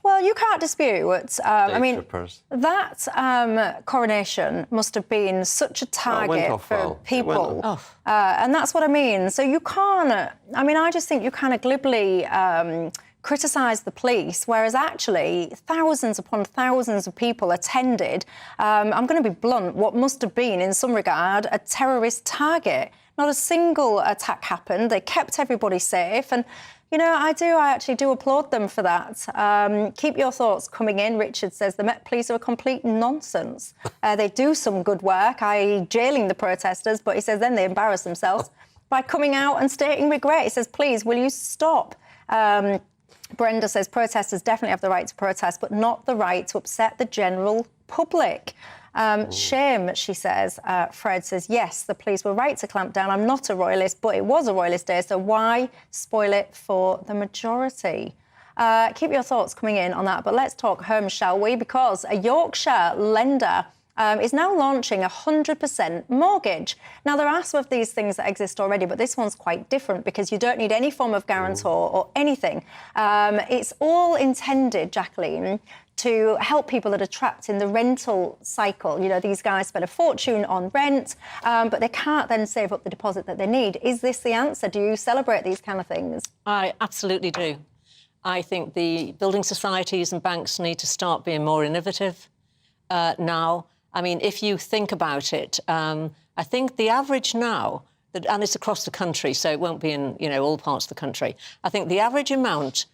Well, you can't dispute. I mean, that coronation must have been such a target for people. And that's what I mean. So you can't... I mean, I just think you kind of glibly... criticise the police, whereas actually thousands upon thousands of people attended, I'm going to be blunt, what must have been, in some regard, a terrorist target. Not a single attack happened. They kept everybody safe. And, you know, I actually do applaud them for that. Keep your thoughts coming in. Richard says the Met Police are a complete nonsense. They do some good work, i.e. jailing the protesters, but he says then they embarrass themselves by coming out and stating regret. He says, please, will you stop? Brenda says protesters definitely have the right to protest, but not the right to upset the general public. Shame, she says. Fred says, yes, the police were right to clamp down. I'm not a royalist, but it was a royalist day, so why spoil it for the majority? Keep your thoughts coming in on that, but let's talk homes, shall we? Because a Yorkshire lender is now launching a 100% mortgage. Now, there are some of these things that exist already, but this one's quite different because you don't need any form of guarantor or anything. It's all intended, Jacqueline, to help people that are trapped in the rental cycle. You know, these guys spend a fortune on rent, but they can't then save up the deposit that they need. Is this the answer? Do you celebrate these kind of things? I absolutely do. I think the building societies and banks need to start being more innovative now. I mean, if you think about it, I think the average now, and it's across the country, so it won't be in, you know, all parts of the country. I think the average amount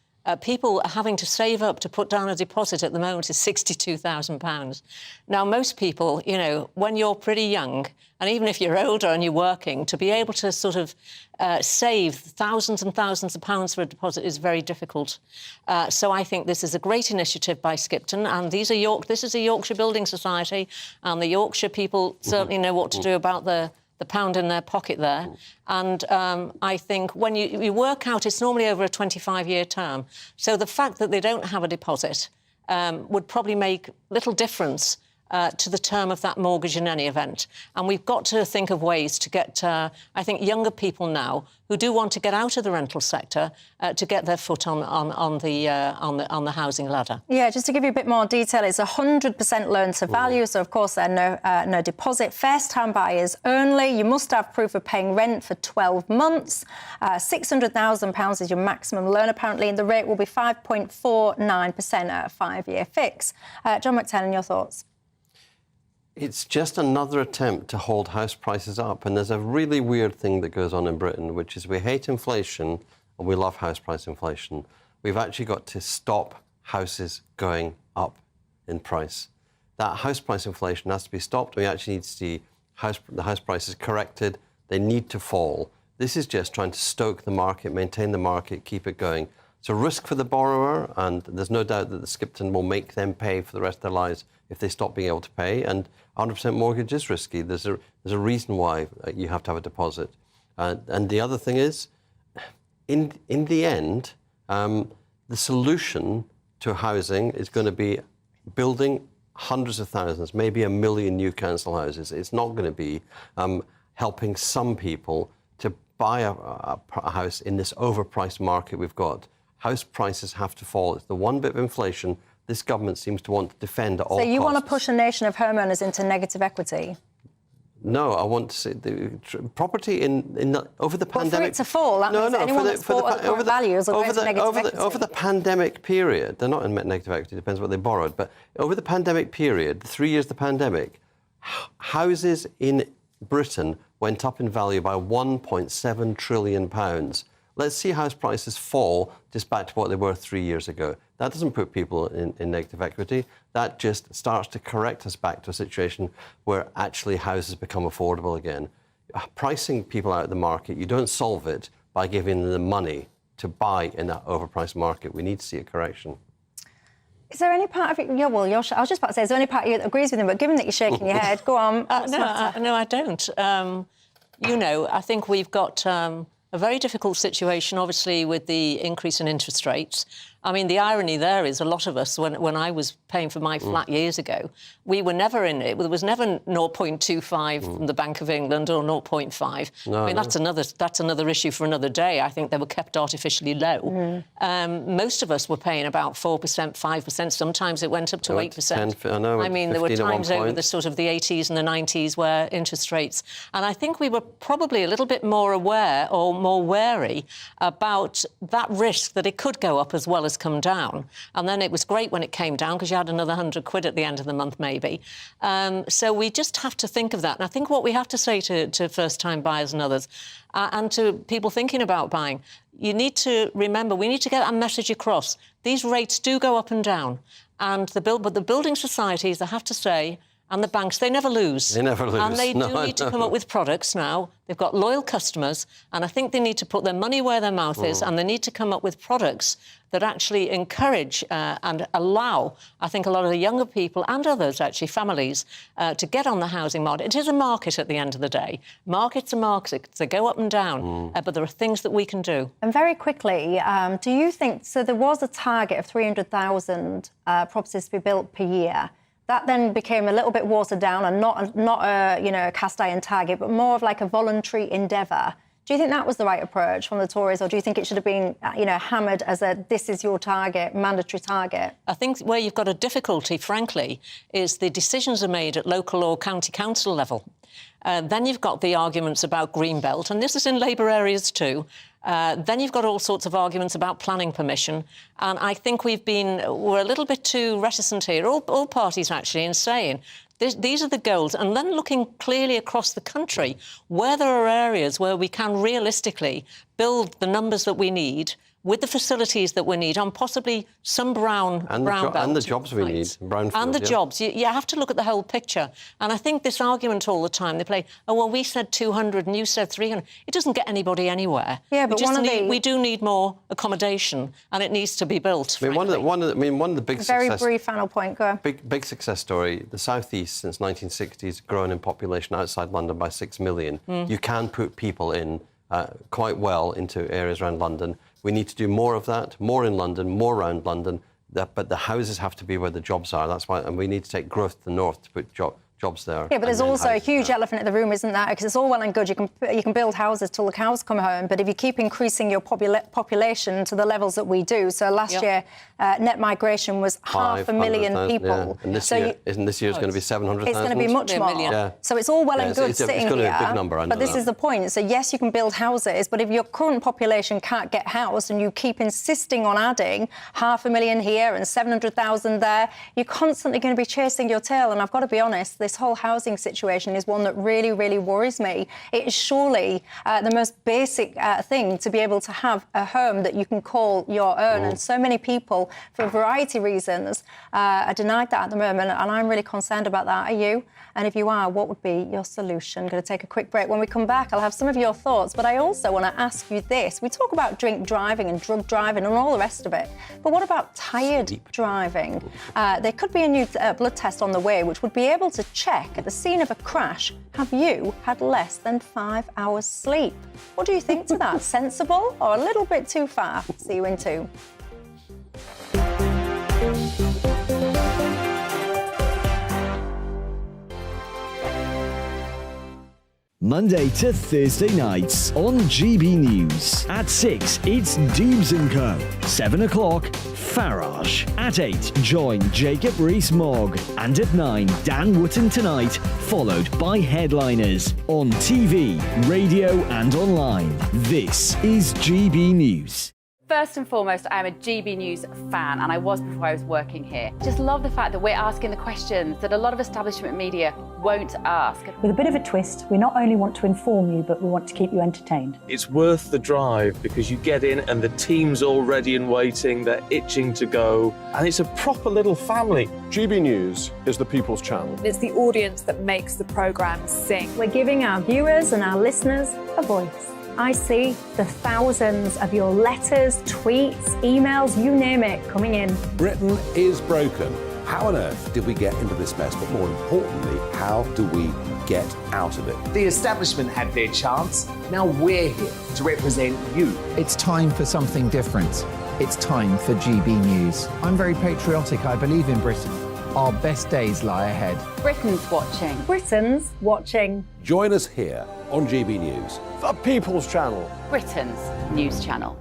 people are having to save up to put down a deposit at the moment is £62,000. Now, most people, you know, when you're pretty young, and even if you're older and you're working, to be able to sort of save thousands and thousands of pounds for a deposit is very difficult. So I think this is a great initiative by Skipton, and this is a Yorkshire Building Society, and the Yorkshire people certainly know what to do about the pound in their pocket there. And I think when you work out, it's normally over a 25-year term. So the fact that they don't have a deposit would probably make little difference to the term of that mortgage in any event. And we've got to think of ways to get, I think, younger people now who do want to get out of the rental sector to get their foot on the housing ladder. Yeah, just to give you a bit more detail, it's 100% loan to value, so of course there are no deposit. First-time buyers only. You must have proof of paying rent for 12 months. £600,000 is your maximum loan, apparently, and the rate will be 5.49% at a 5-year fix. John McTernan, your thoughts? It's just another attempt to hold house prices up. And there's a really weird thing that goes on in Britain, which is we hate inflation and we love house price inflation. We've actually got to stop houses going up in price. That house price inflation has to be stopped. We actually need to see the house prices corrected. They need to fall. This is just trying to stoke the market, maintain the market, keep it going. It's a risk for the borrower, and there's no doubt that the Skipton will make them pay for the rest of their lives if they stop being able to pay. And 100% mortgage is risky. There's a reason why you have to have a deposit. And the other thing is, in the end, the solution to housing is going to be building hundreds of thousands, maybe 1 million new council houses. It's not going to be helping some people to buy a house in this overpriced market we've got. House prices have to fall. It's the one bit of inflation this government seems to want to defend at all costs. So you want to push a nation of homeowners into negative equity? No, I want to see the property over the pandemic. For it to fall, that means anyone that's bought at the current values will go into negative equity. Over the pandemic period, they're not in negative equity, depends what they borrowed, but over the pandemic period, the 3 years of the pandemic, houses in Britain went up in value by £1.7 trillion. Let's see house prices fall just back to what they were 3 years ago. That doesn't put people in negative equity. That just starts to correct us back to a situation where actually houses become affordable again. Pricing people out of the market, you don't solve it by giving them the money to buy in that overpriced market. We need to see a correction. Is there any part of it? Yeah, well, I was just about to say, is there any part of you that agrees with him? But given that you're shaking your head, go on. No, I don't. You know, I think we've got a very difficult situation, obviously, with the increase in interest rates. I mean, the irony there is a lot of us, when I was paying for my flat years ago, we were never in it. There was never 0.25 from the Bank of England or 0.5. I mean, that's another issue for another day. I think they were kept artificially low. Most of us were paying about 4%, 5%. Sometimes it went up to 8%. I mean, there were times over the sort of the 80s and the 90s where interest rates... And I think we were probably a little bit more aware or more wary about that risk that it could go up as well as come down. And then it was great when it came down because you had another 100 quid at the end of the month, maybe. So we just have to think of that. And I think what we have to say to first-time buyers and others, and to people thinking about buying, you need to remember, we need to get that message across. These rates do go up and down. But the building societies, I have to say, and the banks, they never lose. They never lose. And they do need to come up with products now. They've got loyal customers, and I think they need to put their money where their mouth is, and they need to come up with products that actually encourage and allow, I think, a lot of the younger people and others, actually, families, to get on the housing market. It is a market at the end of the day. Markets are markets. They go up and down, but there are things that we can do. And very quickly, do you think... So there was a target of 300,000 properties to be built per year. That then became a little bit watered down and not a cast iron target, but more of like a voluntary endeavour. Do you think that was the right approach from the Tories, or do you think it should have been, hammered as this is your target, mandatory target? I think where you've got a difficulty, frankly, is the decisions are made at local or county council level. Then you've got the arguments about Greenbelt, and this is in Labour areas too. Then you've got all sorts of arguments about planning permission. And I think we're a little bit too reticent here, all parties actually, in saying these are the goals. And then looking clearly across the country where there are areas where we can realistically build the numbers that we need with the facilities that we need on possibly some brown belt. And the jobs we need, brownfield. And the jobs. You have to look at the whole picture. And I think this argument all the time, they play, oh, well, we said 200 and you said 300. It doesn't get anybody anywhere. Yeah, but we do need more accommodation, and it needs to be built. I mean, one of the big very brief final point, go. Big success story, the South East since 1960s grown in population outside London by 6 million. You can put people in quite well into areas around London. We need to do more of that, more in London, more around London. but the houses have to be where the jobs are. That's why, and we need to take growth to the north to put jobs there. Yeah, but there's also a huge elephant in the room, isn't there? Because it's all well and good. You can build houses till the cows come home, but if you keep increasing your population to the levels that we do, so last year net migration was 500,000 people. Yeah. And this year, isn't this year's going to be 700,000? It's going to be much more. Yeah. So it's all well and good sitting it's going here. to be a big number, but this is the point. So yes, you can build houses, but if your current population can't get housed and you keep insisting on adding 500,000 here and 700,000 there, you're constantly going to be chasing your tail. And I've got to be honest, this whole housing situation is one that really, really worries me. It is surely the most basic thing to be able to have a home that you can call your own. And so many people, for a variety of reasons, are denied that at the moment. And I'm really concerned about that. Are you? And if you are, what would be your solution? I'm going to take a quick break. When we come back, I'll have some of your thoughts. But I also want to ask you this. We talk about drink driving and drug driving and all the rest of it. But what about tired driving? There could be a new blood test on the way which would be able to check at the scene of a crash, have you had less than 5 hours sleep? What do you think to that? Sensible or a little bit too far? See you in 2. Monday to Thursday nights on GB News. At 6, it's Dewbs Co. 7 o'clock, Farage. At 8, join Jacob Rees-Mogg. And at 9, Dan Wootton Tonight, followed by headliners on TV, radio and online. This is GB News. First and foremost, I am a GB News fan, and I was before I was working here. Just love the fact that we're asking the questions that a lot of establishment media won't ask. With a bit of a twist, we not only want to inform you, but we want to keep you entertained. It's worth the drive because you get in and the team's all ready and waiting, they're itching to go, and it's a proper little family. GB News is the People's Channel. It's the audience that makes the programme sing. We're giving our viewers and our listeners a voice. I see the thousands of your letters, tweets, emails, you name it, coming in. Britain is broken. How on earth did we get into this mess? But more importantly, how do we get out of it? The establishment had their chance. Now we're here to represent you. It's time for something different. It's time for GB News. I'm very patriotic. I believe in Britain. Our best days lie ahead. Britain's watching. Britain's watching. Join us here on GB News. The People's Channel. Britain's news channel.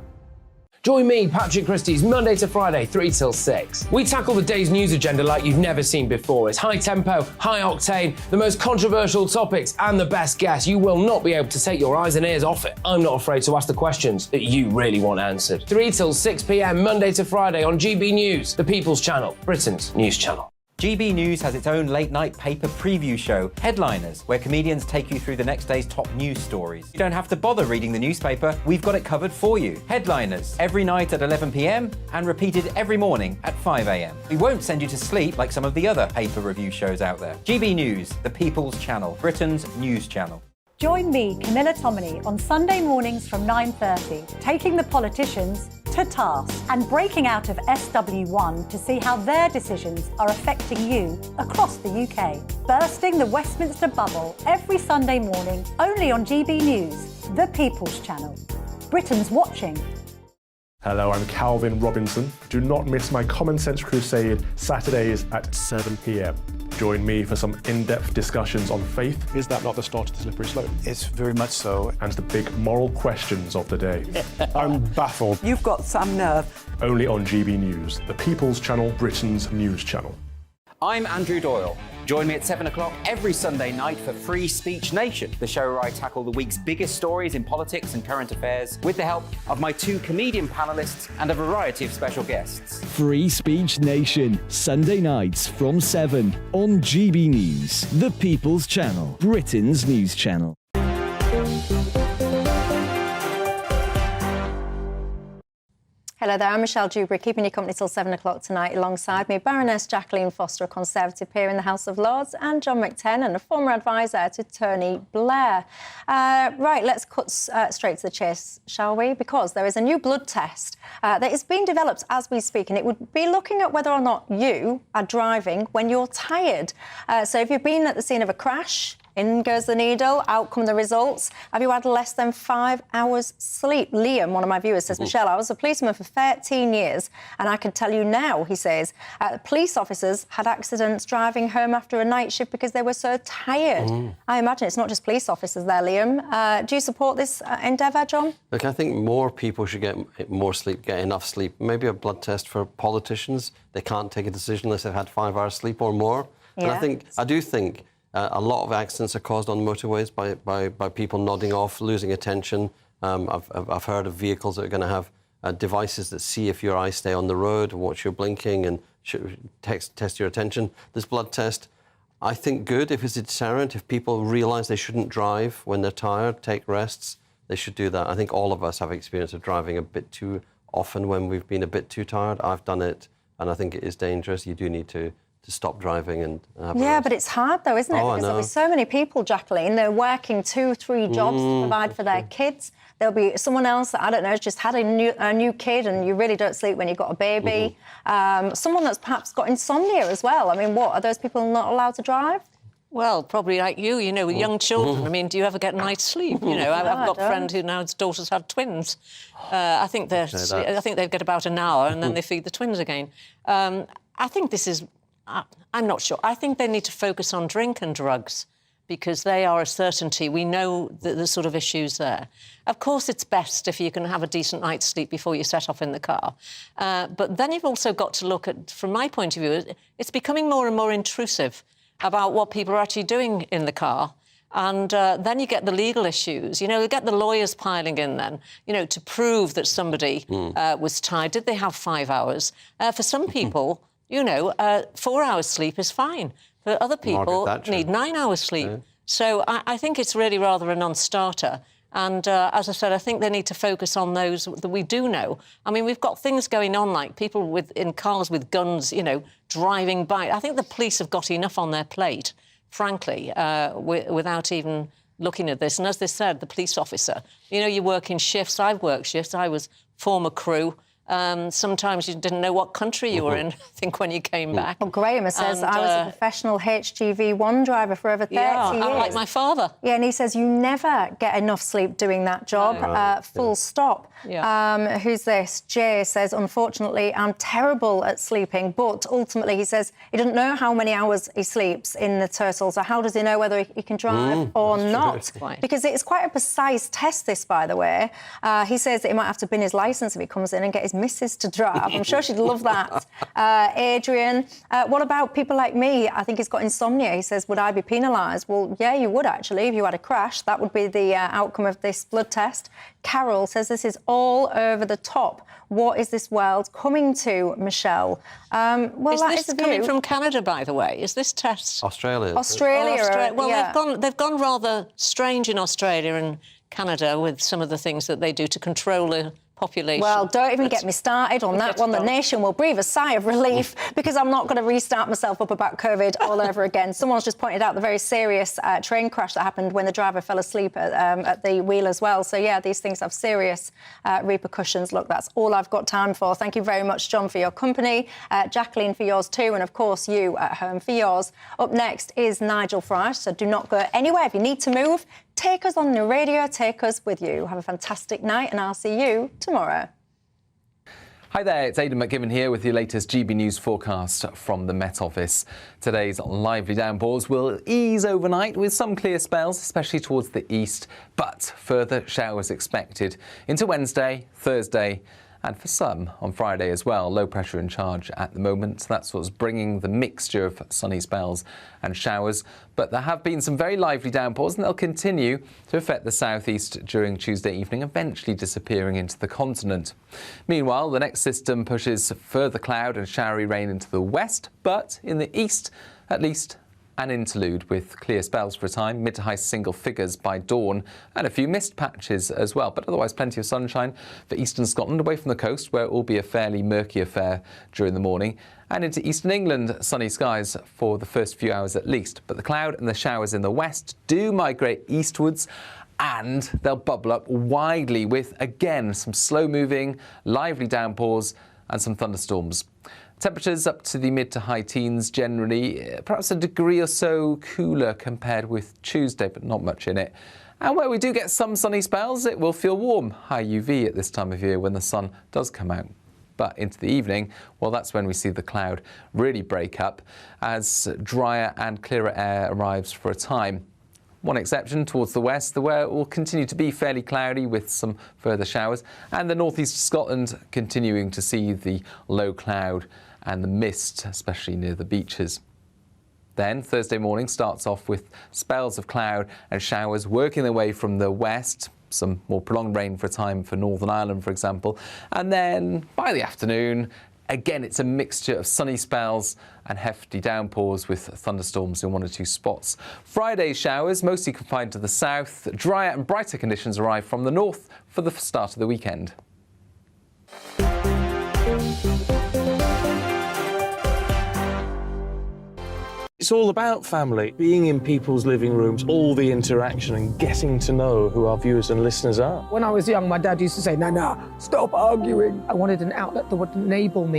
Join me, Patrick Christie's Monday to Friday, 3 till 6. We tackle the day's news agenda like you've never seen before. It's high tempo, high octane, the most controversial topics, and the best guests. You will not be able to take your eyes and ears off it. I'm not afraid to ask the questions that you really want answered. 3 till 6 p.m, Monday to Friday on GB News, the People's Channel, Britain's news channel. GB News has its own late-night paper preview show, Headliners, where comedians take you through the next day's top news stories. You don't have to bother reading the newspaper, we've got it covered for you. Headliners, every night at 11 p.m, and repeated every morning at 5 a.m. We won't send you to sleep like some of the other paper review shows out there. GB News, the People's Channel, Britain's news channel. Join me, Camilla Tominey, on Sunday mornings from 9:30, taking the politicians to task and breaking out of SW1 to see how their decisions are affecting you across the UK. Bursting the Westminster bubble every Sunday morning, only on GB News, the People's Channel. Britain's watching. Hello, I'm Calvin Robinson. Do not miss my Common Sense Crusade Saturdays at 7 p.m. Join me for some in-depth discussions on faith. Is that not the start of the slippery slope? It's very much so. And the big moral questions of the day. I'm baffled. You've got some nerve. Only on GB News, the People's Channel, Britain's news channel. I'm Andrew Doyle. Join me at 7 o'clock every Sunday night for Free Speech Nation, the show where I tackle the week's biggest stories in politics and current affairs with the help of my 2 comedian panellists and a variety of special guests. Free Speech Nation, Sunday nights from 7 on GB News, the People's Channel, Britain's news channel. Hello there, I'm Michelle Dewberry, keeping you company till 7 o'clock tonight. Alongside me, Baroness Jacqueline Foster, a Conservative peer in the House of Lords, and John McTennan, a former advisor to Tony Blair. Right, let's cut straight to the chase, shall we? Because there is a new blood test that is being developed as we speak, and it would be looking at whether or not you are driving when you're tired. So if you've been at the scene of a crash, In goes the needle, out come the results. Have you had less than 5 hours sleep? Liam, one of my viewers, says, Michelle, I was a policeman for 13 years and I can tell you now, he says, police officers had accidents driving home after a night shift because they were so tired. I imagine it's not just police officers there, Liam. Do you support this endeavour, John? Look, I think more people should get more sleep, get enough sleep. Maybe a blood test for politicians. They can't take a decision unless they've had 5 hours sleep or more. Yeah. And I do think a lot of accidents are caused on motorways by people nodding off, losing attention. I've heard of vehicles that are going to have devices that see if your eyes stay on the road, watch your blinking and test your attention. This blood test, I think good if it's a deterrent. If people realise they shouldn't drive when they're tired, take rests, they should do that. I think all of us have experience of driving a bit too often when we've been a bit too tired. I've done it, and I think it is dangerous. You do need to stop driving and have a rest. But it's hard though, isn't it? Oh, because there'll be so many people, Jacqueline, they're working 2, 3 jobs to provide for their kids. There'll be someone else that, I don't know, has just had a new kid and you really don't sleep when you've got a baby. Someone that's perhaps got insomnia as well. I mean, what, are those people not allowed to drive? Well, probably like you know, with young children. I mean, do you ever get night's sleep? You know, I've got a friend who now his daughter's had twins. I think they get about an hour and then they feed the twins again. I think this is... I'm not sure. I think they need to focus on drink and drugs because they are a certainty. We know the sort of issues there. Of course, it's best if you can have a decent night's sleep before you set off in the car. But then you've also got to look at, from my point of view, it's becoming more and more intrusive about what people are actually doing in the car. And then you get the legal issues. You know, you get the lawyers piling in then, you know, to prove that somebody was tired. Did they have 5 hours? For some people... You know, 4 hours sleep is fine. For other people, need 9 hours sleep. Yeah. So I think it's really rather a non-starter. And as I said, I think they need to focus on those that we do know. I mean, we've got things going on like people in cars with guns, you know, driving by. I think the police have got enough on their plate, frankly, without even looking at this. And as they said, the police officer, you know, you work in shifts. I've worked shifts. I was former crew. Sometimes you didn't know what country you were in, I think, when you came back. Well, Graham says, I was a professional HGV1 driver for over 30 years. Like my father. Yeah, and he says you never get enough sleep doing that job, full stop. Yeah. Who's this? Jay says, unfortunately, I'm terrible at sleeping, but ultimately, he says, he doesn't know how many hours he sleeps in the total, so how does he know whether he can drive or not? Because it's quite a precise test, this, by the way. He says that he might have to bin his licence if he comes in and get his missus to drive. I'm sure she'd love that. Adrian, what about people like me? I think he's got insomnia. He says, would I be penalised? Well, yeah, you would, actually, if you had a crash. That would be the outcome of this blood test. Carol says this is all over the top. What is this world coming to, Michelle? Well, is this coming from Canada, by the way? Is this test... Australia. Australia. Well, they've gone rather strange in Australia and Canada with some of the things that they do to control the population. Well, don't even get me started on that one. The nation will breathe a sigh of relief because I'm not going to restart myself up about COVID all over again. Someone's just pointed out the very serious train crash that happened when the driver fell asleep at the wheel as well. So, yeah, these things have serious repercussions. Look, that's all I've got time for. Thank you very much, John, for your company, Jacqueline for yours too, and, of course, you at home for yours. Up next is Nigel Farage, so do not go anywhere. If you need to move, take us on the radio, take us with you. Have a fantastic night, and I'll see you tomorrow. Hi there, it's Aidan McGibbon here with your latest GB News forecast from the Met Office. Today's lively downpours will ease overnight with some clear spells, especially towards the east, but further showers expected into Wednesday, Thursday, and for some on Friday as well. Low pressure in charge at the moment. That's what's bringing the mixture of sunny spells and showers. But there have been some very lively downpours and they'll continue to affect the southeast during Tuesday evening, eventually disappearing into the continent. Meanwhile, the next system pushes further cloud and showery rain into the west, but in the east, at least, an interlude with clear spells for a time, mid to high single figures by dawn, and a few mist patches as well. But otherwise, plenty of sunshine for eastern Scotland, away from the coast, where it will be a fairly murky affair during the morning. And into eastern England, sunny skies for the first few hours at least. But the cloud and the showers in the west do migrate eastwards, and they'll bubble up widely with, again, some slow-moving, lively downpours and some thunderstorms. Temperatures up to the mid to high teens generally, perhaps a degree or so cooler compared with Tuesday, but not much in it. And where we do get some sunny spells, it will feel warm, high UV at this time of year when the sun does come out. But into the evening, well, that's when we see the cloud really break up as drier and clearer air arrives for a time. One exception towards the west, where it will continue to be fairly cloudy with some further showers, and the northeast of Scotland continuing to see the low cloud and the mist, especially near the beaches. Then Thursday morning starts off with spells of cloud and showers working their way from the west, some more prolonged rain for a time for Northern Ireland, for example. And then by the afternoon, again, it's a mixture of sunny spells and hefty downpours with thunderstorms in one or two spots. Friday's showers, mostly confined to the south. Drier and brighter conditions arrive from the north for the start of the weekend. It's all about family, being in people's living rooms, all the interaction and getting to know who our viewers and listeners are. When I was young, my dad used to say, "No, stop arguing." I wanted an outlet that would enable me